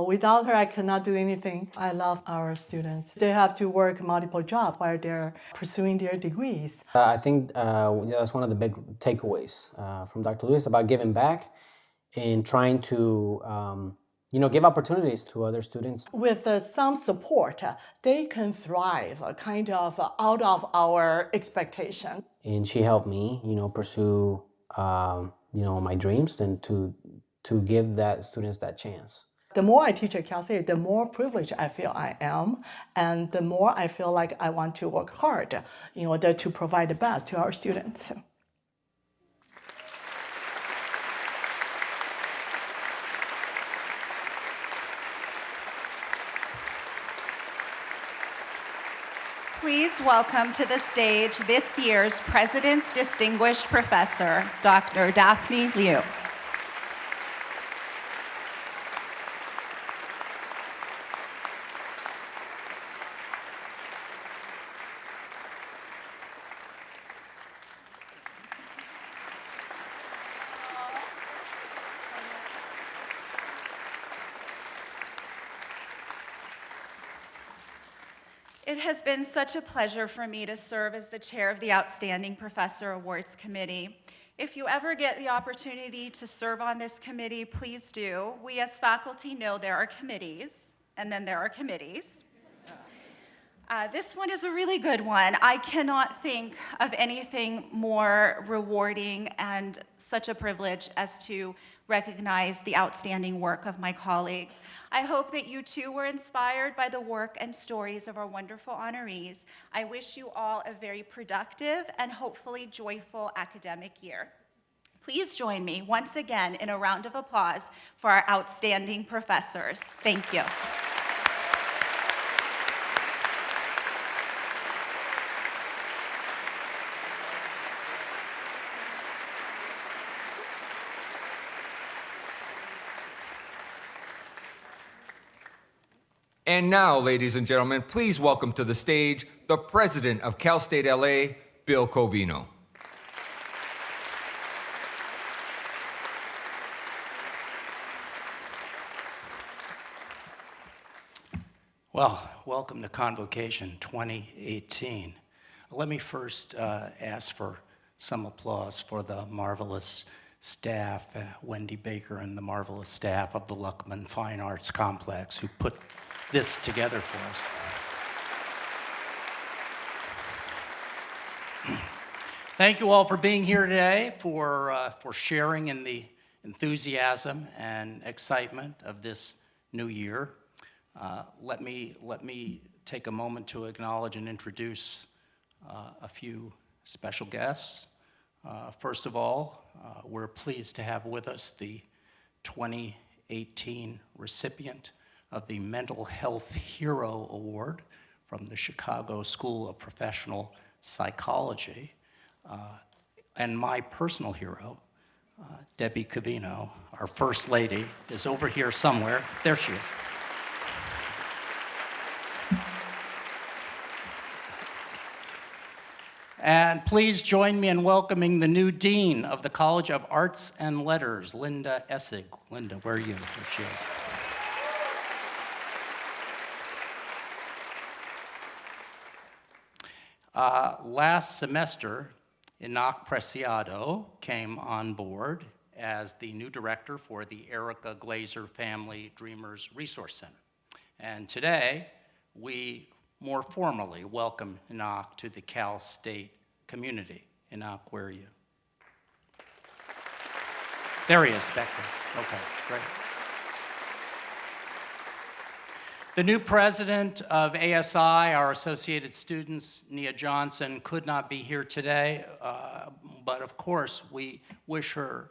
Without her, I could not do anything. I love our students. They have to work multiple jobs while they're pursuing their degrees. I think that's one of the big takeaways from Dr. Lewis about giving back and trying to give opportunities to other students. With some support, they can thrive kind of out of our expectation. And she helped me, pursue, my dreams and to give that students that chance. The more I teach at Cal State, the more privileged I feel I am, and the more I feel like I want to work hard in order to provide the best to our students. Please welcome to the stage this year's President's Distinguished Professor, Dr. Daphne Liu. It has been such a pleasure for me to serve as the chair of the Outstanding Professor Awards Committee. If you ever get the opportunity to serve on this committee, please do. We as faculty know there are committees, and then there are committees. This one is a really good one. I cannot think of anything more rewarding and such a privilege as to recognize the outstanding work of my colleagues. I hope that you too were inspired by the work and stories of our wonderful honorees. I wish you all a very productive and hopefully joyful academic year. Please join me once again in a round of applause for our outstanding professors. Thank you. And now, ladies and gentlemen, please welcome to the stage the president of Cal State LA, Bill Covino. Well, welcome to Convocation 2018. Let me first ask for some applause for the marvelous staff, Wendy Baker and the marvelous staff of the Luckman Fine Arts Complex who put this together for us. Thank you all for being here today, for sharing in the enthusiasm and excitement of this new year. Let me take a moment to acknowledge and introduce a few special guests. First of all, we're pleased to have with us the 2018 recipient of the Mental Health Hero Award from the Chicago School of Professional Psychology, and my personal hero, Debbie Covino, our First Lady, is over here somewhere. There she is. And please join me in welcoming the new Dean of the College of Arts and Letters, Linda Essig. Linda, where are you? There she is. Last semester, Enoch Preciado came on board as the new director for the Erica Glazer Family Dreamers Resource Center. And today, we more formally welcome Enoch to the Cal State community. Enoch, where are you? There he is, back there. Okay, great. The new president of ASI, our associated students, Nia Johnson, could not be here today, but of course we wish her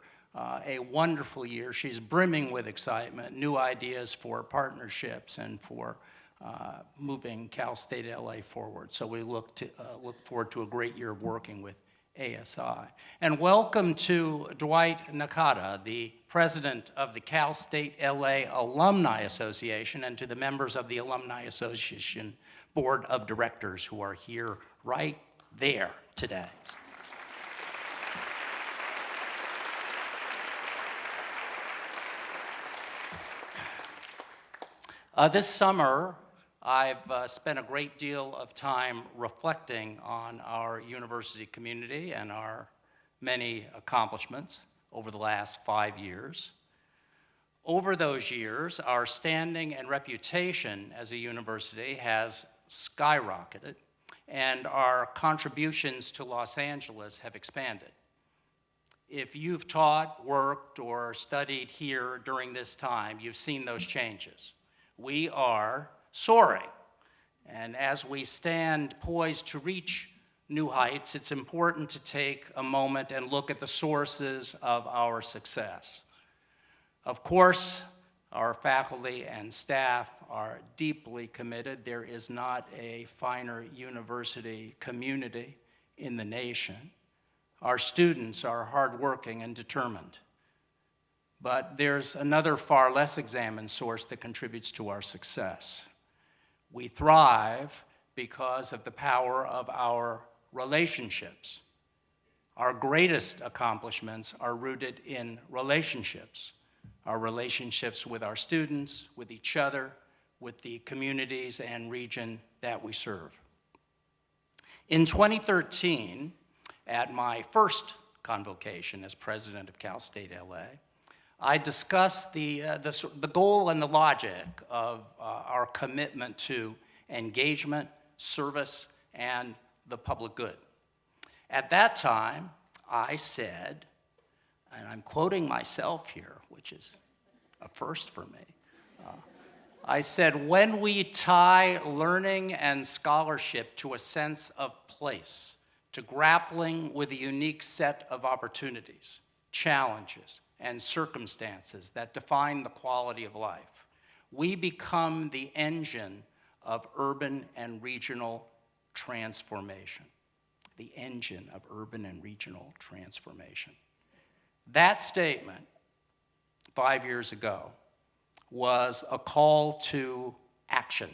a wonderful year. She's brimming with excitement, new ideas for partnerships and for moving Cal State LA forward. So we look forward to a great year of working with ASI. And welcome to Dwight Nakata, the president of the Cal State LA Alumni Association, and to the members of the Alumni Association Board of Directors who are here right there today. This summer, I've spent a great deal of time reflecting on our university community and our many accomplishments over the last 5 years. Over those years, our standing and reputation as a university has skyrocketed, and our contributions to Los Angeles have expanded. If you've taught, worked, or studied here during this time, you've seen those changes. We are soaring, and as we stand poised to reach new heights, it's important to take a moment and look at the sources of our success. Of course, our faculty and staff are deeply committed. There is not a finer university community in the nation. Our students are hardworking and determined. But there's another far less examined source that contributes to our success. We thrive because of the power of our relationships. Our greatest accomplishments are rooted in relationships. Our relationships with our students, with each other, with the communities and region that we serve. In 2013, at my first convocation as president of Cal State LA, I discussed the goal and the logic of our commitment to engagement, service, and the public good. At that time, I said, and I'm quoting myself here, which is a first for me. I said, when we tie learning and scholarship to a sense of place, to grappling with a unique set of opportunities, challenges, and circumstances that define the quality of life, we become the engine of urban and regional transformation. The engine of urban and regional transformation. That statement 5 years ago was a call to action,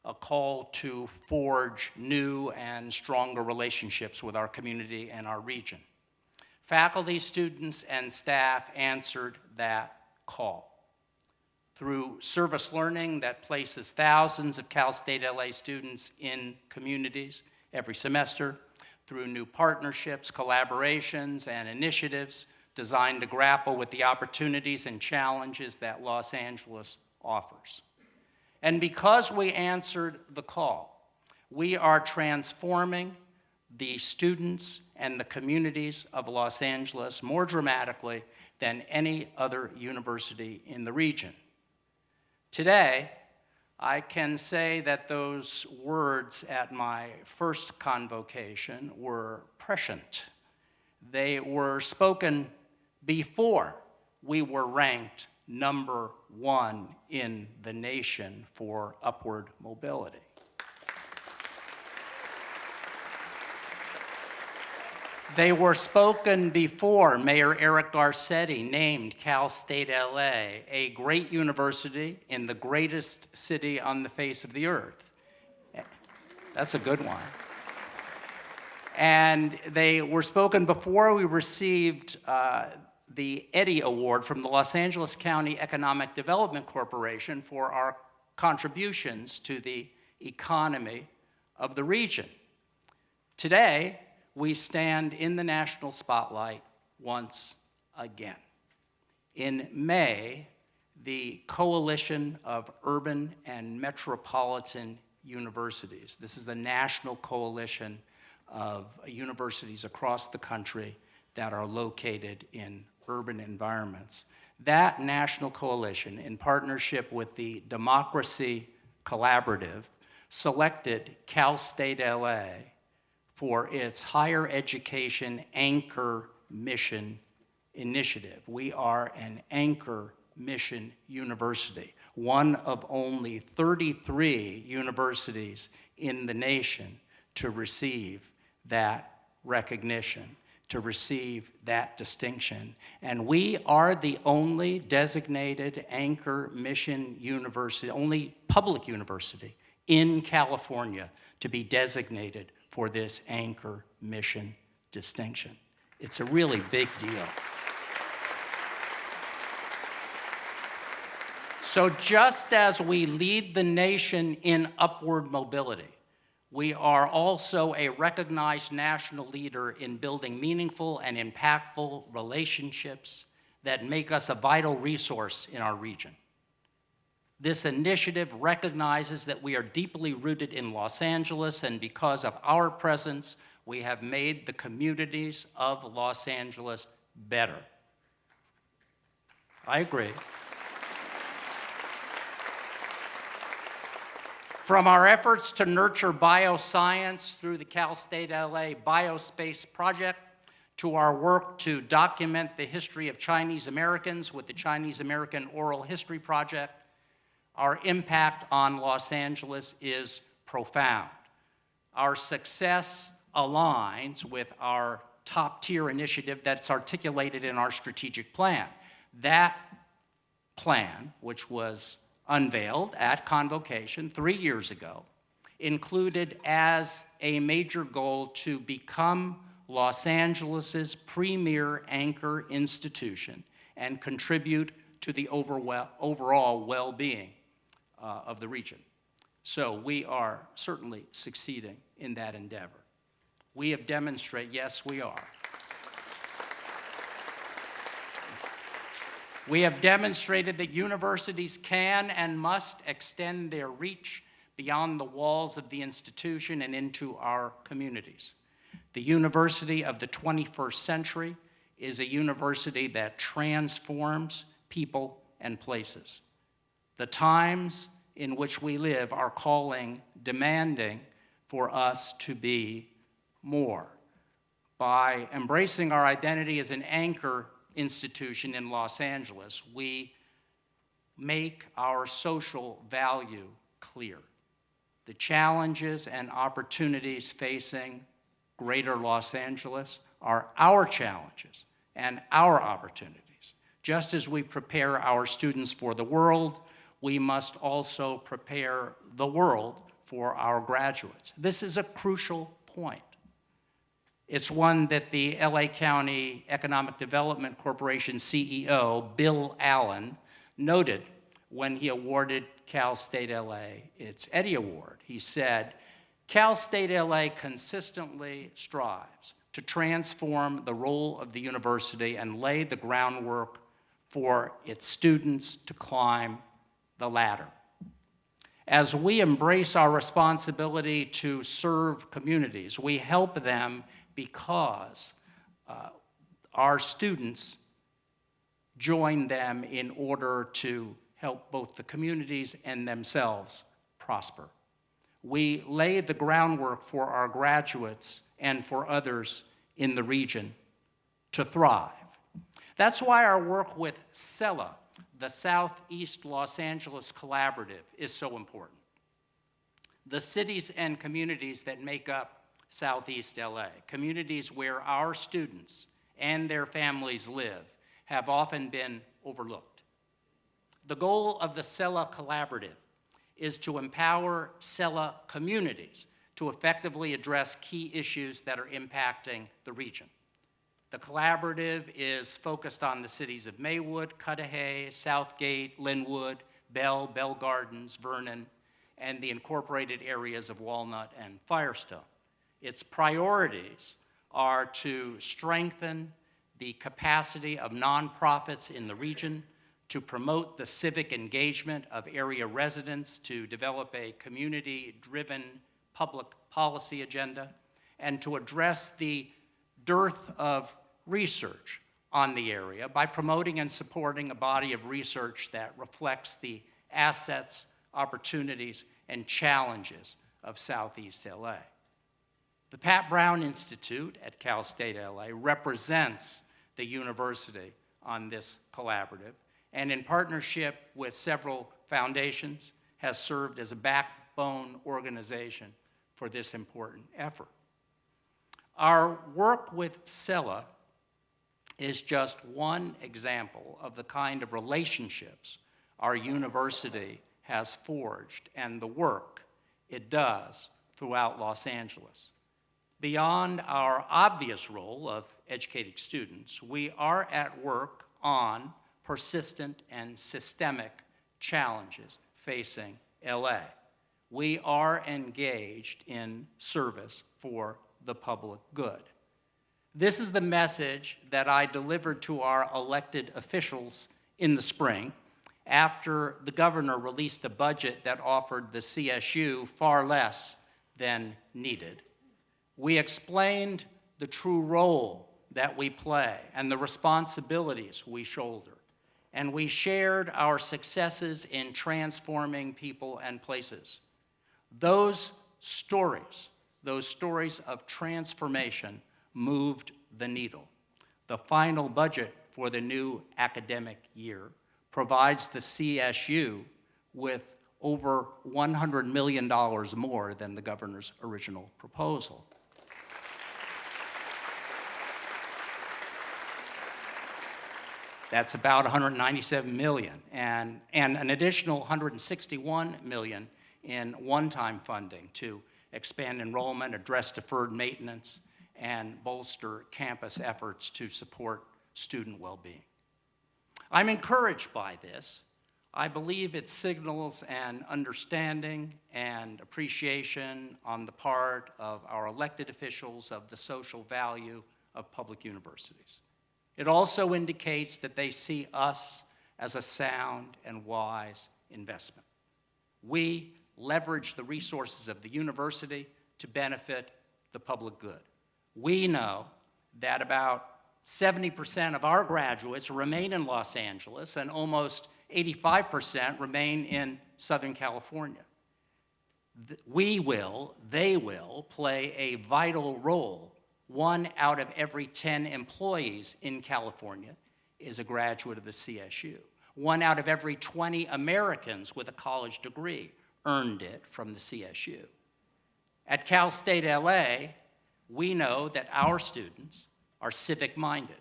a call to forge new and stronger relationships with our community and our region. Faculty, students, and staff answered that call through service learning that places thousands of Cal State LA students in communities every semester, through new partnerships, collaborations, and initiatives designed to grapple with the opportunities and challenges that Los Angeles offers. And because we answered the call, we are transforming the students and the communities of Los Angeles more dramatically than any other university in the region. Today, I can say that those words at my first convocation were prescient. They were spoken before we were ranked #1 in the nation for upward mobility. They were spoken before Mayor Eric Garcetti named Cal State LA a great university in the greatest city on the face of the earth. That's a good one. And they were spoken before we received the Eddy Award from the Los Angeles County Economic Development Corporation for our contributions to the economy of the region. Today, we stand in the national spotlight once again. In May, the Coalition of Urban and Metropolitan Universities, this is the national coalition of universities across the country that are located in urban environments. That national coalition, in partnership with the Democracy Collaborative, selected Cal State LA for its higher education anchor mission initiative. We are an anchor mission university, one of only 33 universities in the nation to receive that recognition, to receive that distinction. And we are the only designated anchor mission university, only public university in California to be designated for this anchor mission distinction. It's a really big deal. So just as we lead the nation in upward mobility, we are also a recognized national leader in building meaningful and impactful relationships that make us a vital resource in our region. This initiative recognizes that we are deeply rooted in Los Angeles, and because of our presence, we have made the communities of Los Angeles better. I agree. From our efforts to nurture bioscience through the Cal State LA Biospace Project, to our work to document the history of Chinese Americans with the Chinese American Oral History Project, our impact on Los Angeles is profound. Our success aligns with our top-tier initiative that's articulated in our strategic plan. That plan, which was unveiled at Convocation 3 years ago, included as a major goal to become Los Angeles's premier anchor institution and contribute to the overall well-being of the region. So we are certainly succeeding in that endeavor. We have demonstrated, yes, we are. We have demonstrated that universities can and must extend their reach beyond the walls of the institution and into our communities. The university of the 21st century is a university that transforms people and places. The times in which we live are demanding for us to be more. By embracing our identity as an anchor institution in Los Angeles, we make our social value clear. The challenges and opportunities facing Greater Los Angeles are our challenges and our opportunities. Just as we prepare our students for the world, we must also prepare the world for our graduates. This is a crucial point. It's one that the LA County Economic Development Corporation CEO, Bill Allen, noted when he awarded Cal State LA its Eddie Award. He said, Cal State LA consistently strives to transform the role of the university and lay the groundwork for its students to climb the ladder. As we embrace our responsibility to serve communities, we help them because our students join them in order to help both the communities and themselves prosper. We lay the groundwork for our graduates and for others in the region to thrive. That's why our work with SELA, the Southeast Los Angeles Collaborative, is so important. The cities and communities that make up Southeast LA, communities where our students and their families live, have often been overlooked. The goal of the SELA Collaborative is to empower SELA communities to effectively address key issues that are impacting the region. The collaborative is focused on the cities of Maywood, Cudahy, Southgate, Linwood, Bell Gardens, Vernon, and the incorporated areas of Walnut and Firestone. Its priorities are to strengthen the capacity of nonprofits in the region, to promote the civic engagement of area residents, to develop a community-driven public policy agenda, and to address the dearth of research on the area by promoting and supporting a body of research that reflects the assets, opportunities, and challenges of Southeast LA. The Pat Brown Institute at Cal State LA represents the university on this collaborative, and in partnership with several foundations, has served as a backbone organization for this important effort. Our work with SELA is just one example of the kind of relationships our university has forged and the work it does throughout Los Angeles. Beyond our obvious role of educating students, we are at work on persistent and systemic challenges facing LA. We are engaged in service for the public good. This is the message that I delivered to our elected officials in the spring after the governor released a budget that offered the CSU far less than needed. We explained the true role that we play and the responsibilities we shoulder, and we shared our successes in transforming people and places. Those stories of transformation moved the needle. The final budget for the new academic year provides the CSU with over $100 million more than the governor's original proposal. That's about $197 million, and an additional $161 million in one-time funding to expand enrollment, address deferred maintenance, and bolster campus efforts to support student well-being. I'm encouraged by this. I believe it signals an understanding and appreciation on the part of our elected officials of the social value of public universities. It also indicates that they see us as a sound and wise investment. We leverage the resources of the university to benefit the public good. We know that about 70% of our graduates remain in Los Angeles and almost 85% remain in Southern California. They will play a vital role. 1 out of every 10 employees in California is a graduate of the CSU. 1 out of every 20 Americans with a college degree earned it from the CSU. At Cal State LA, we know that our students are civic-minded.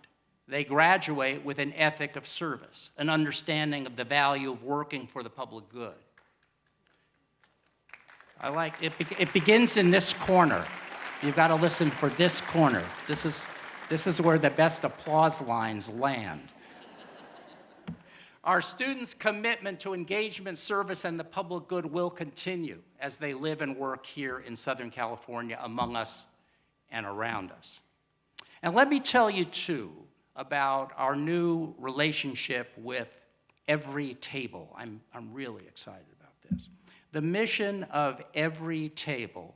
They graduate with an ethic of service, an understanding of the value of working for the public good. I like it. It begins in this corner. You've got to listen for this corner. This is where the best applause lines land. Our students' commitment to engagement, service, and the public good will continue as they live and work here in Southern California among us and around us. And let me tell you, too, about our new relationship with Every Table. I'm really excited about this. The mission of Every Table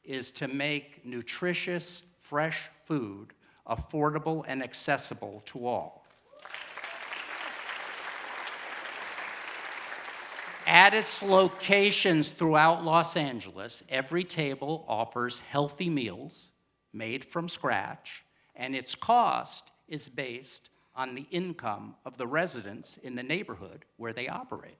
is to make nutritious, fresh food affordable and accessible to all. At its locations throughout Los Angeles, Every Table offers healthy meals made from scratch, and its cost is based on the income of the residents in the neighborhood where they operate.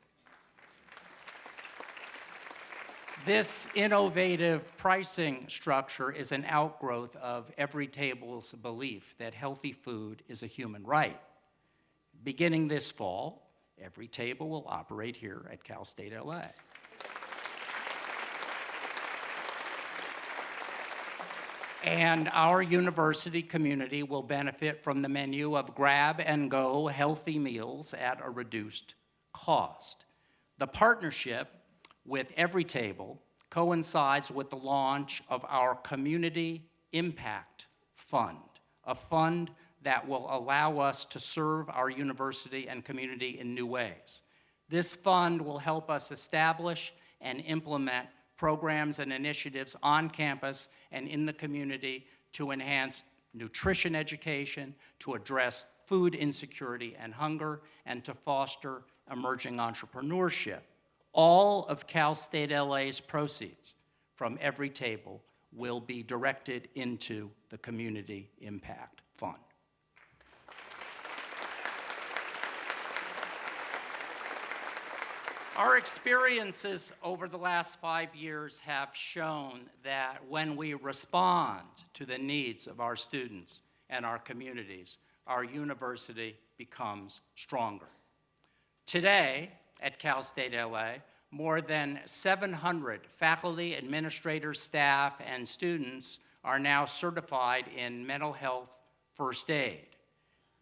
This innovative pricing structure is an outgrowth of Every Table's belief that healthy food is a human right. Beginning this fall, Every Table will operate here at Cal State LA. And our university community will benefit from the menu of grab-and-go healthy meals at a reduced cost. The partnership with Every Table coincides with the launch of our Community Impact Fund, a fund that will allow us to serve our university and community in new ways. This fund will help us establish and implement programs and initiatives on campus and in the community to enhance nutrition education, to address food insecurity and hunger, and to foster emerging entrepreneurship. All of Cal State LA's proceeds from Every Table will be directed into the Community Impact Fund. Our experiences over the last 5 years have shown that when we respond to the needs of our students and our communities, our university becomes stronger. Today, at Cal State LA, more than 700 faculty, administrators, staff, and students are now certified in mental health first aid.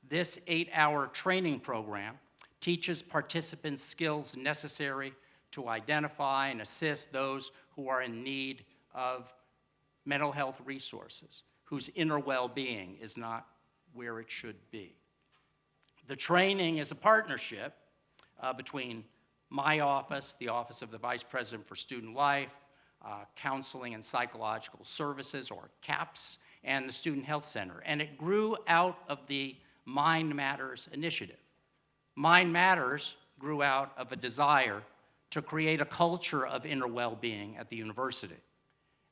This 8-hour training program teaches participants skills necessary to identify and assist those who are in need of mental health resources, whose inner well-being is not where it should be. The training is a partnership between my office, the Office of the Vice President for Student Life, Counseling and Psychological Services, or CAPS, and the Student Health Center. And it grew out of the Mind Matters initiative. Mind Matters grew out of a desire to create a culture of inner well-being at the university.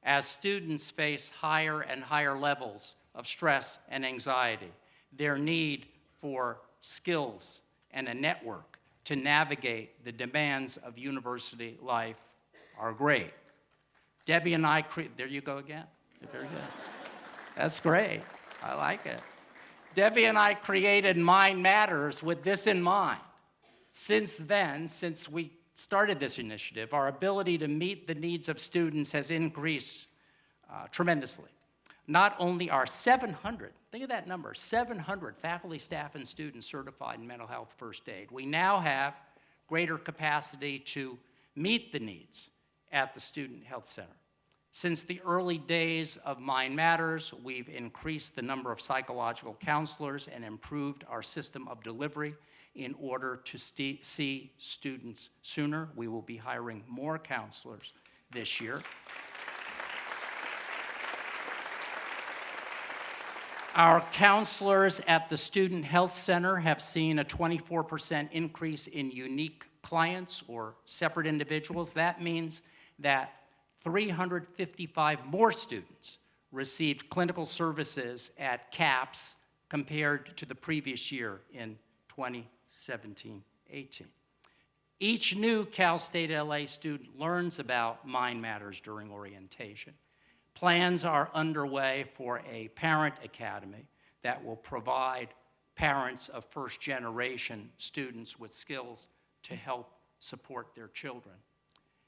As students face higher and higher levels of stress and anxiety, their need for skills and a network to navigate the demands of university life are great. Debbie and I, there you go again. Very good. That's great. I like it. Debbie and I created Mind Matters with this in mind. Since then, since we started this initiative, our ability to meet the needs of students has increased tremendously. Not only are 700, think of that number, 700 faculty, staff, and students certified in mental health first aid. We now have greater capacity to meet the needs at the Student Health Center. Since the early days of Mind Matters, we've increased the number of psychological counselors and improved our system of delivery in order to see students sooner. We will be hiring more counselors this year. Our counselors at the Student Health Center have seen a 24% increase in unique clients or separate individuals. That means that 355 more students received clinical services at CAPS compared to the previous year in 2017-18. Each new Cal State LA student learns about Mind Matters during orientation. Plans are underway for a parent academy that will provide parents of first-generation students with skills to help support their children.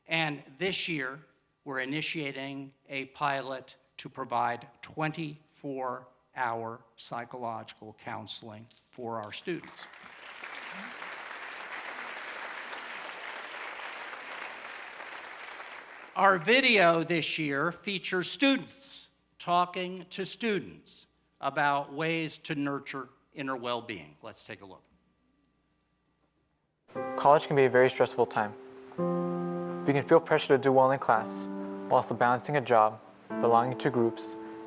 And this year, we're initiating a pilot to provide 24-hour psychological counseling for our students. Our video this year features students talking to students about ways to nurture inner well-being. Let's take a look. College can be a very stressful time. We can feel pressure to do well in class, while also balancing a job, belonging to groups,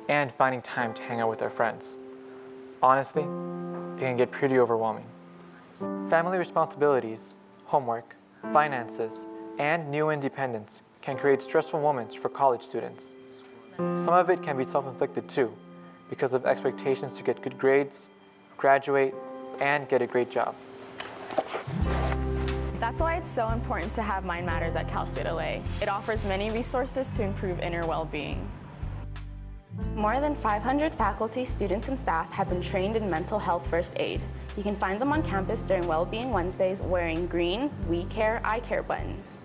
and finding time to hang out with our friends. Honestly, it can get pretty overwhelming. Family responsibilities, homework, finances, and new independence can create stressful moments for college students. Some of it can be self-inflicted too, because of expectations to get good grades, graduate, and get a great job. That's why it's so important to have Mind Matters at Cal State LA. It offers many resources to improve inner well-being. More than 500 faculty, students, and staff have been trained in mental health first aid. You can find them on campus during Wellbeing Wednesdays wearing green We Care, I Care buttons.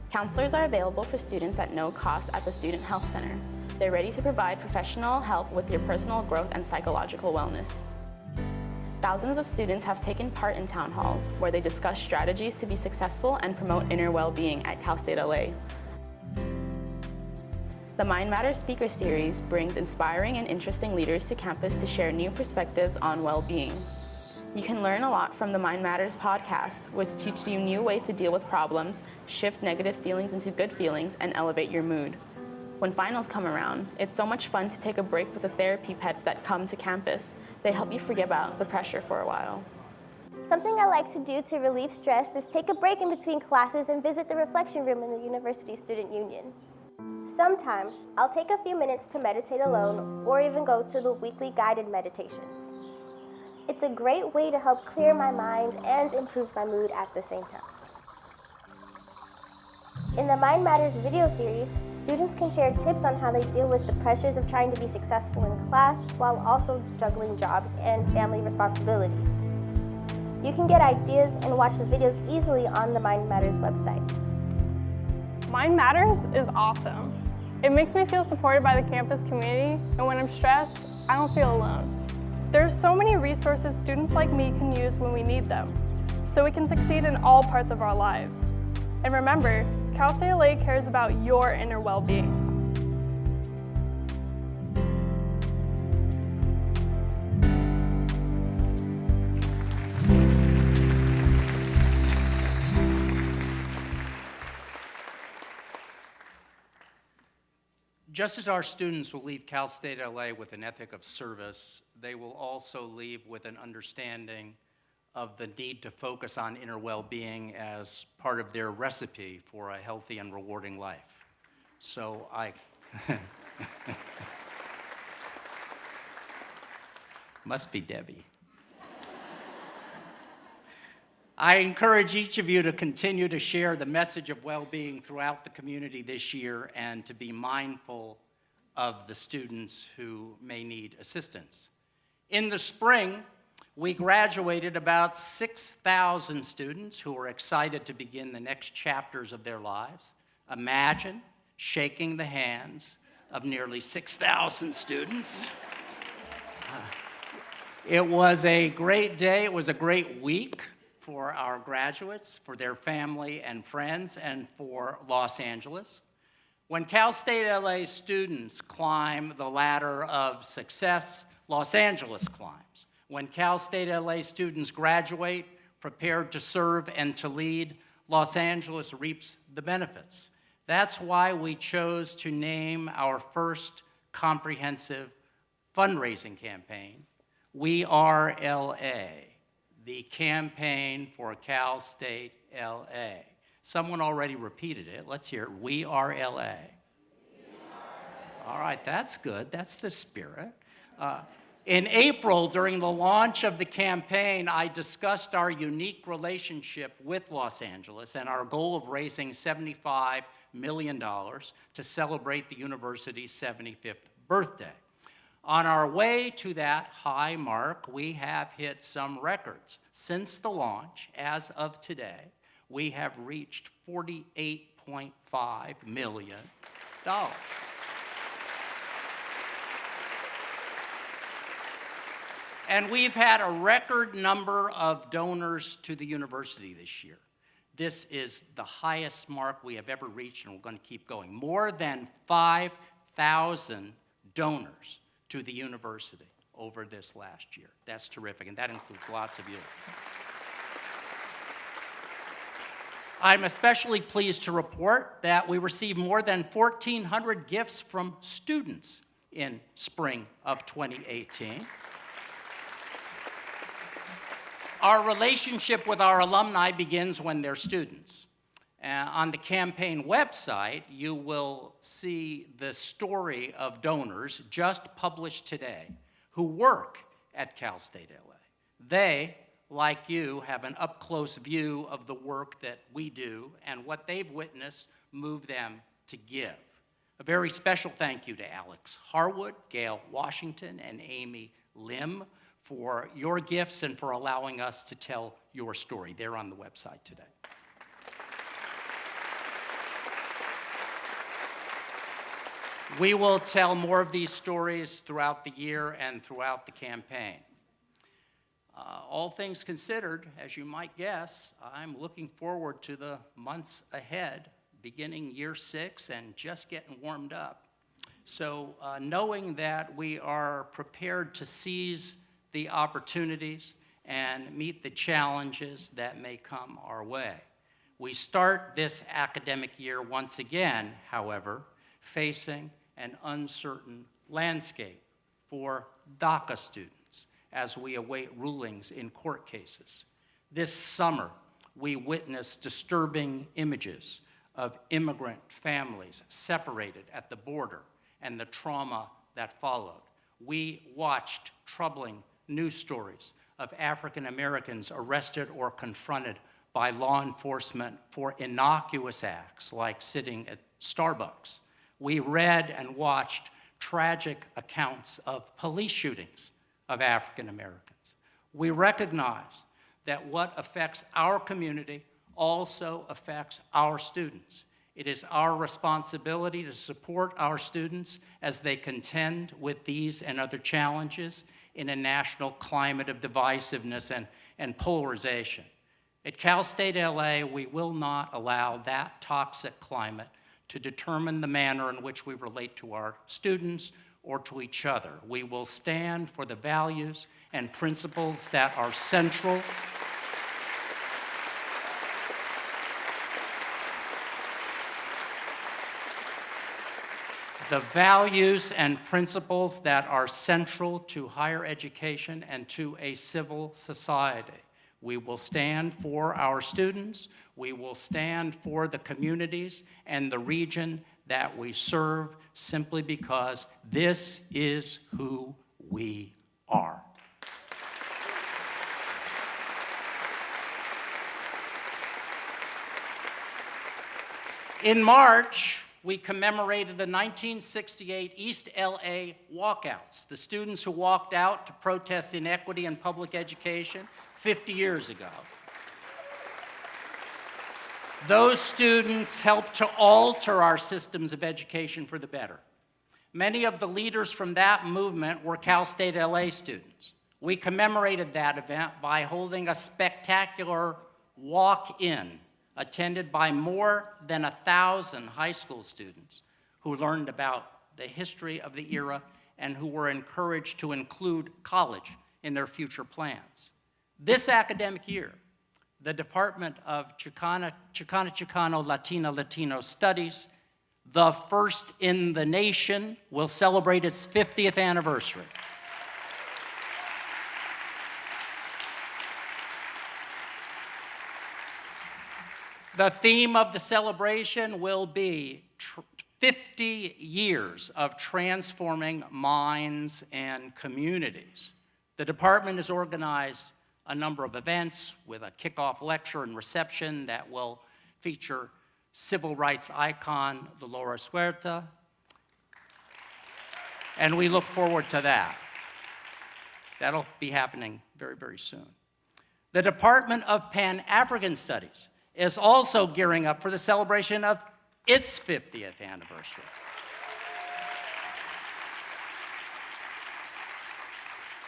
Counselors are available for students at no cost at the Student Health Center. They're ready to provide professional help with your personal growth and psychological wellness. Thousands of students have taken part in town halls where they discuss strategies to be successful and promote inner well-being at Cal State LA. The Mind Matters Speaker Series brings inspiring and interesting leaders to campus to share new perspectives on well-being. You can learn a lot from the Mind Matters podcast, which teaches you new ways to deal with problems, shift negative feelings into good feelings, and elevate your mood. When finals come around, it's so much fun to take a break with the therapy pets that come to campus. They help you forget about the pressure for a while. Something I like to do to relieve stress is take a break in between classes and visit the reflection room in the University Student Union. Sometimes, I'll take a few minutes to meditate alone or even go to the weekly guided meditations. It's a great way to help clear my mind and improve my mood at the same time. In the Mind Matters video series, students can share tips on how they deal with the pressures of trying to be successful in class while also juggling jobs and family responsibilities. You can get ideas and watch the videos easily on the Mind Matters website. Mind Matters is awesome. It makes me feel supported by the campus community, and when I'm stressed, I don't feel alone. There are so many resources students like me can use when we need them, so we can succeed in all parts of our lives. And remember, Cal State LA cares about your inner well-being. Just as our students will leave Cal State LA with an ethic of service, they will also leave with an understanding of the need to focus on inner well-being as part of their recipe for a healthy and rewarding life. So must be Debbie. I encourage each of you to continue to share the message of well-being throughout the community this year and to be mindful of the students who may need assistance. In the spring, we graduated about 6,000 students who are excited to begin the next chapters of their lives. Imagine shaking the hands of nearly 6,000 students. It was a great day. It was a great week for our graduates, for their family and friends, and for Los Angeles. When Cal State LA students climb the ladder of success, Los Angeles climbs. When Cal State LA students graduate, prepared to serve and to lead, Los Angeles reaps the benefits. That's why we chose to name our first comprehensive fundraising campaign, We Are LA, the campaign for Cal State LA. Someone already repeated it. Let's hear it. We Are LA. All right, that's good. That's the spirit. In April, during the launch of the campaign, I discussed our unique relationship with Los Angeles and our goal of raising $75 million to celebrate the university's 75th birthday. On our way to that high mark, we have hit some records. Since the launch, as of today, we have reached $48.5 million. And we've had a record number of donors to the university this year. This is the highest mark we have ever reached, and we're going to keep going. More than 5,000 donors to the university over this last year. That's terrific, and that includes lots of you. I'm especially pleased to report that we received more than 1,400 gifts from students in spring of 2018. Our relationship with our alumni begins when they're students. On the campaign website, you will see the story of donors just published today who work at Cal State LA. They, like you, have an up-close view of the work that we do and what they've witnessed move them to give. A very special thank you to Alex Harwood, Gail Washington, and Amy Lim for your gifts and for allowing us to tell your story. They're on the website today. We will tell more of these stories throughout the year and throughout the campaign. All things considered, as you might guess, I'm looking forward to the months ahead, beginning year 6 and just getting warmed up. So knowing that we are prepared to seize the opportunities and meet the challenges that may come our way. We start this academic year once again, however, facing an uncertain landscape for DACA students as we await rulings in court cases. This summer, we witnessed disturbing images of immigrant families separated at the border and the trauma that followed. We watched troubling news stories of African Americans arrested or confronted by law enforcement for innocuous acts like sitting at Starbucks. We read and watched tragic accounts of police shootings of African Americans. We recognize that what affects our community also affects our students. It is our responsibility to support our students as they contend with these and other challenges in a national climate of divisiveness and polarization. At Cal State LA, we will not allow that toxic climate to determine the manner in which we relate to our students or to each other. We will stand for the values and principles that are central the values and principles that are central to higher education and to a civil society. We will stand for our students, we will stand for the communities and the region that we serve, simply because this is who we are. In March, we commemorated the 1968 East LA walkouts, the students who walked out to protest inequity in public education 50 years ago. Those students helped to alter our systems of education for the better. Many of the leaders from that movement were Cal State LA students. We commemorated that event by holding a spectacular walk-in attended by more than 1,000 high school students who learned about the history of the era and who were encouraged to include college in their future plans. This academic year, the Department of Chicano, Latino Studies, the first in the nation, will celebrate its 50th anniversary. The theme of the celebration will be 50 years of transforming minds and communities. The department has organized a number of events with a kickoff lecture and reception that will feature civil rights icon Dolores Huerta, and we look forward to that. That'll be happening very, very soon. The Department of Pan-African Studies is also gearing up for the celebration of its 50th anniversary.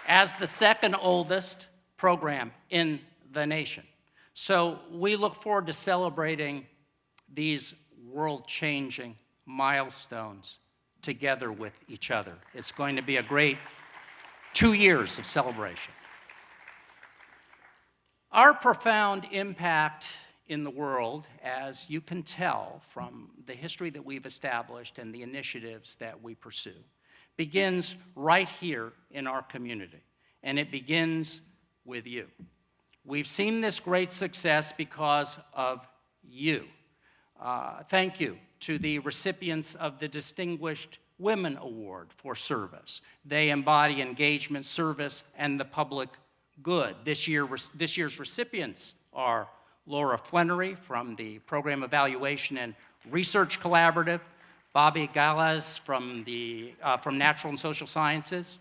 As the second oldest program in the nation. So we look forward to celebrating these world-changing milestones together with each other. It's going to be a great 2 years of celebration. Our profound impact in the world, as you can tell from the history that we've established and the initiatives that we pursue, begins right here in our community, and it begins with you. We've seen this great success because of you. Thank you to the recipients of the Distinguished Women Award for Service. They embody engagement, service, and the public good. This year's recipients are Laura Flannery from the Program Evaluation and Research Collaborative, Bobby Galaz from Natural and Social Sciences,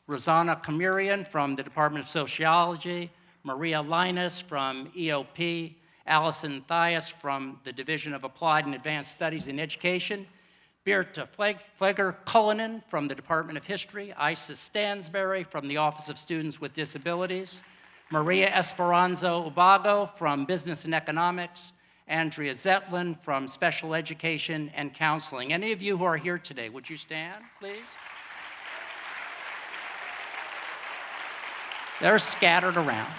Rosanna Kamirian from the Department of Sociology, Maria Linus from EOP, Allison Thias from the Division of Applied and Advanced Studies in Education, Birta Fleger-Cullinan from the Department of History, Isis Stansberry from the Office of Students with Disabilities, Maria Esperanzo Ubago from Business and Economics, Andrea Zetlin from Special Education and Counseling. Any of you who are here today, would you stand, please? They're scattered around.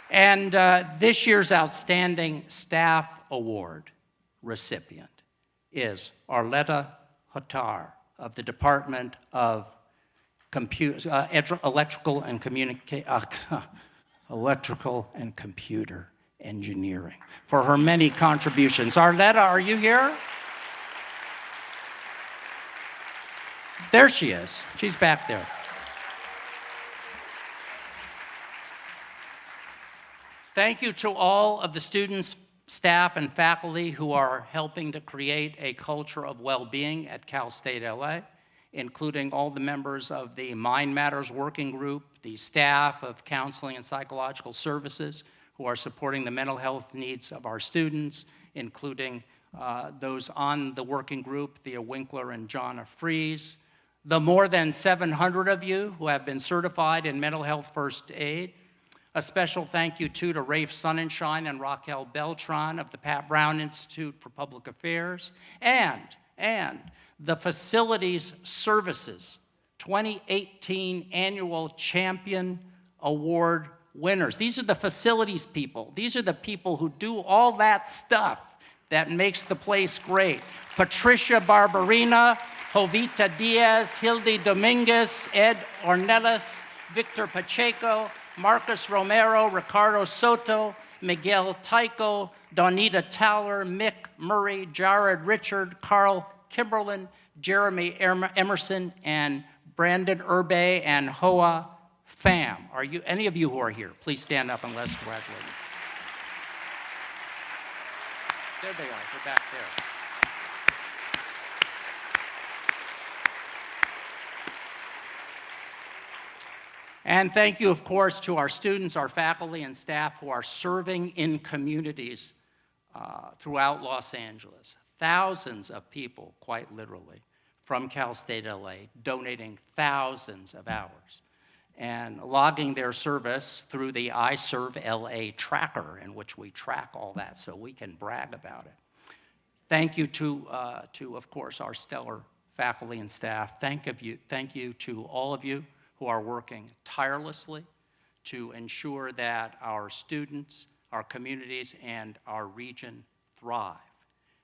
And this year's Outstanding Staff Award recipient is Arletta Hattar of the Department of Electrical and Computer Engineering for her many contributions. Arletta, are you here? There she is. She's back there. Thank you to all of the students, staff, and faculty who are helping to create a culture of well-being at Cal State LA, including all the members of the Mind Matters Working Group, the staff of Counseling and Psychological Services who are supporting the mental health needs of our students, including those on the working group, Thea Winkler and Jonna Fries, the more than 700 of you who have been certified in mental health first aid. A special thank you, too, to Rafe Sonnenschein and Raquel Beltran of the Pat Brown Institute for Public Affairs, and the Facilities Services 2018 Annual Champion Award winners. These are the facilities people. These are the people who do all that stuff that makes the place great. Patricia Barberina, Jovita Diaz, Hildy Dominguez, Ed Ornelas, Victor Pacheco, Marcus Romero, Ricardo Soto, Miguel Tyco, Donita Towler, Mick Murray, Jared Richard, Carl Kimberlin, Jeremy Emerson, and Brandon Urbe, and Hoa Pham. Are you, any of you who are here, please stand up and let's congratulate them. There they are, they're back there. And thank you, of course, to our students, our faculty, and staff who are serving in communities throughout Los Angeles. Thousands of people, quite literally, from Cal State LA, donating thousands of hours and logging their service through the I Serve LA tracker, in which we track all that so we can brag about it. Thank you to of course, our stellar faculty and staff. Thank you to all of you who are working tirelessly to ensure that our students, our communities, and our region thrive.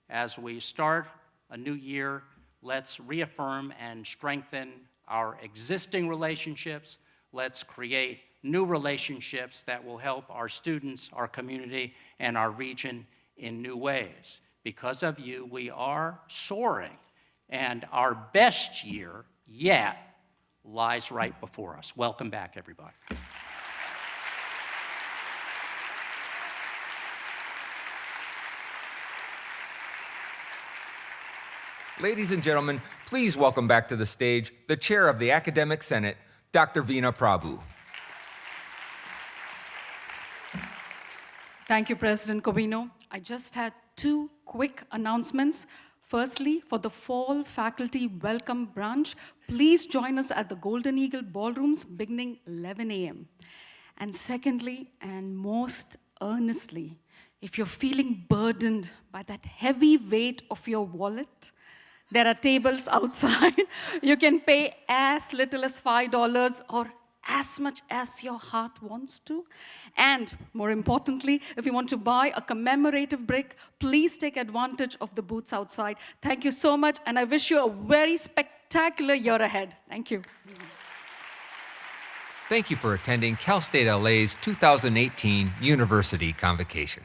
As we start a new year, let's reaffirm and strengthen our existing relationships. Let's create new relationships that will help our students, our community, and our region in new ways. Because of you, we are soaring, and our best year yet lies right before us. Welcome back, everybody. Ladies and gentlemen, please welcome back to the stage the chair of the Academic Senate, Dr. Veena Prabhu. Thank you, President Covino. I just had two quick announcements. Firstly, for the fall faculty welcome brunch, please join us at the Golden Eagle Ballrooms beginning 11 a.m. And secondly, and most earnestly, if you're feeling burdened by that heavy weight of your wallet, there are tables outside. You can pay as little as $5 or as much as your heart wants to. And more importantly, if you want to buy a commemorative brick, please take advantage of the booths outside. Thank you so much, and I wish you a very spectacular year ahead. Thank you. Thank you for attending Cal State LA's 2018 University Convocation.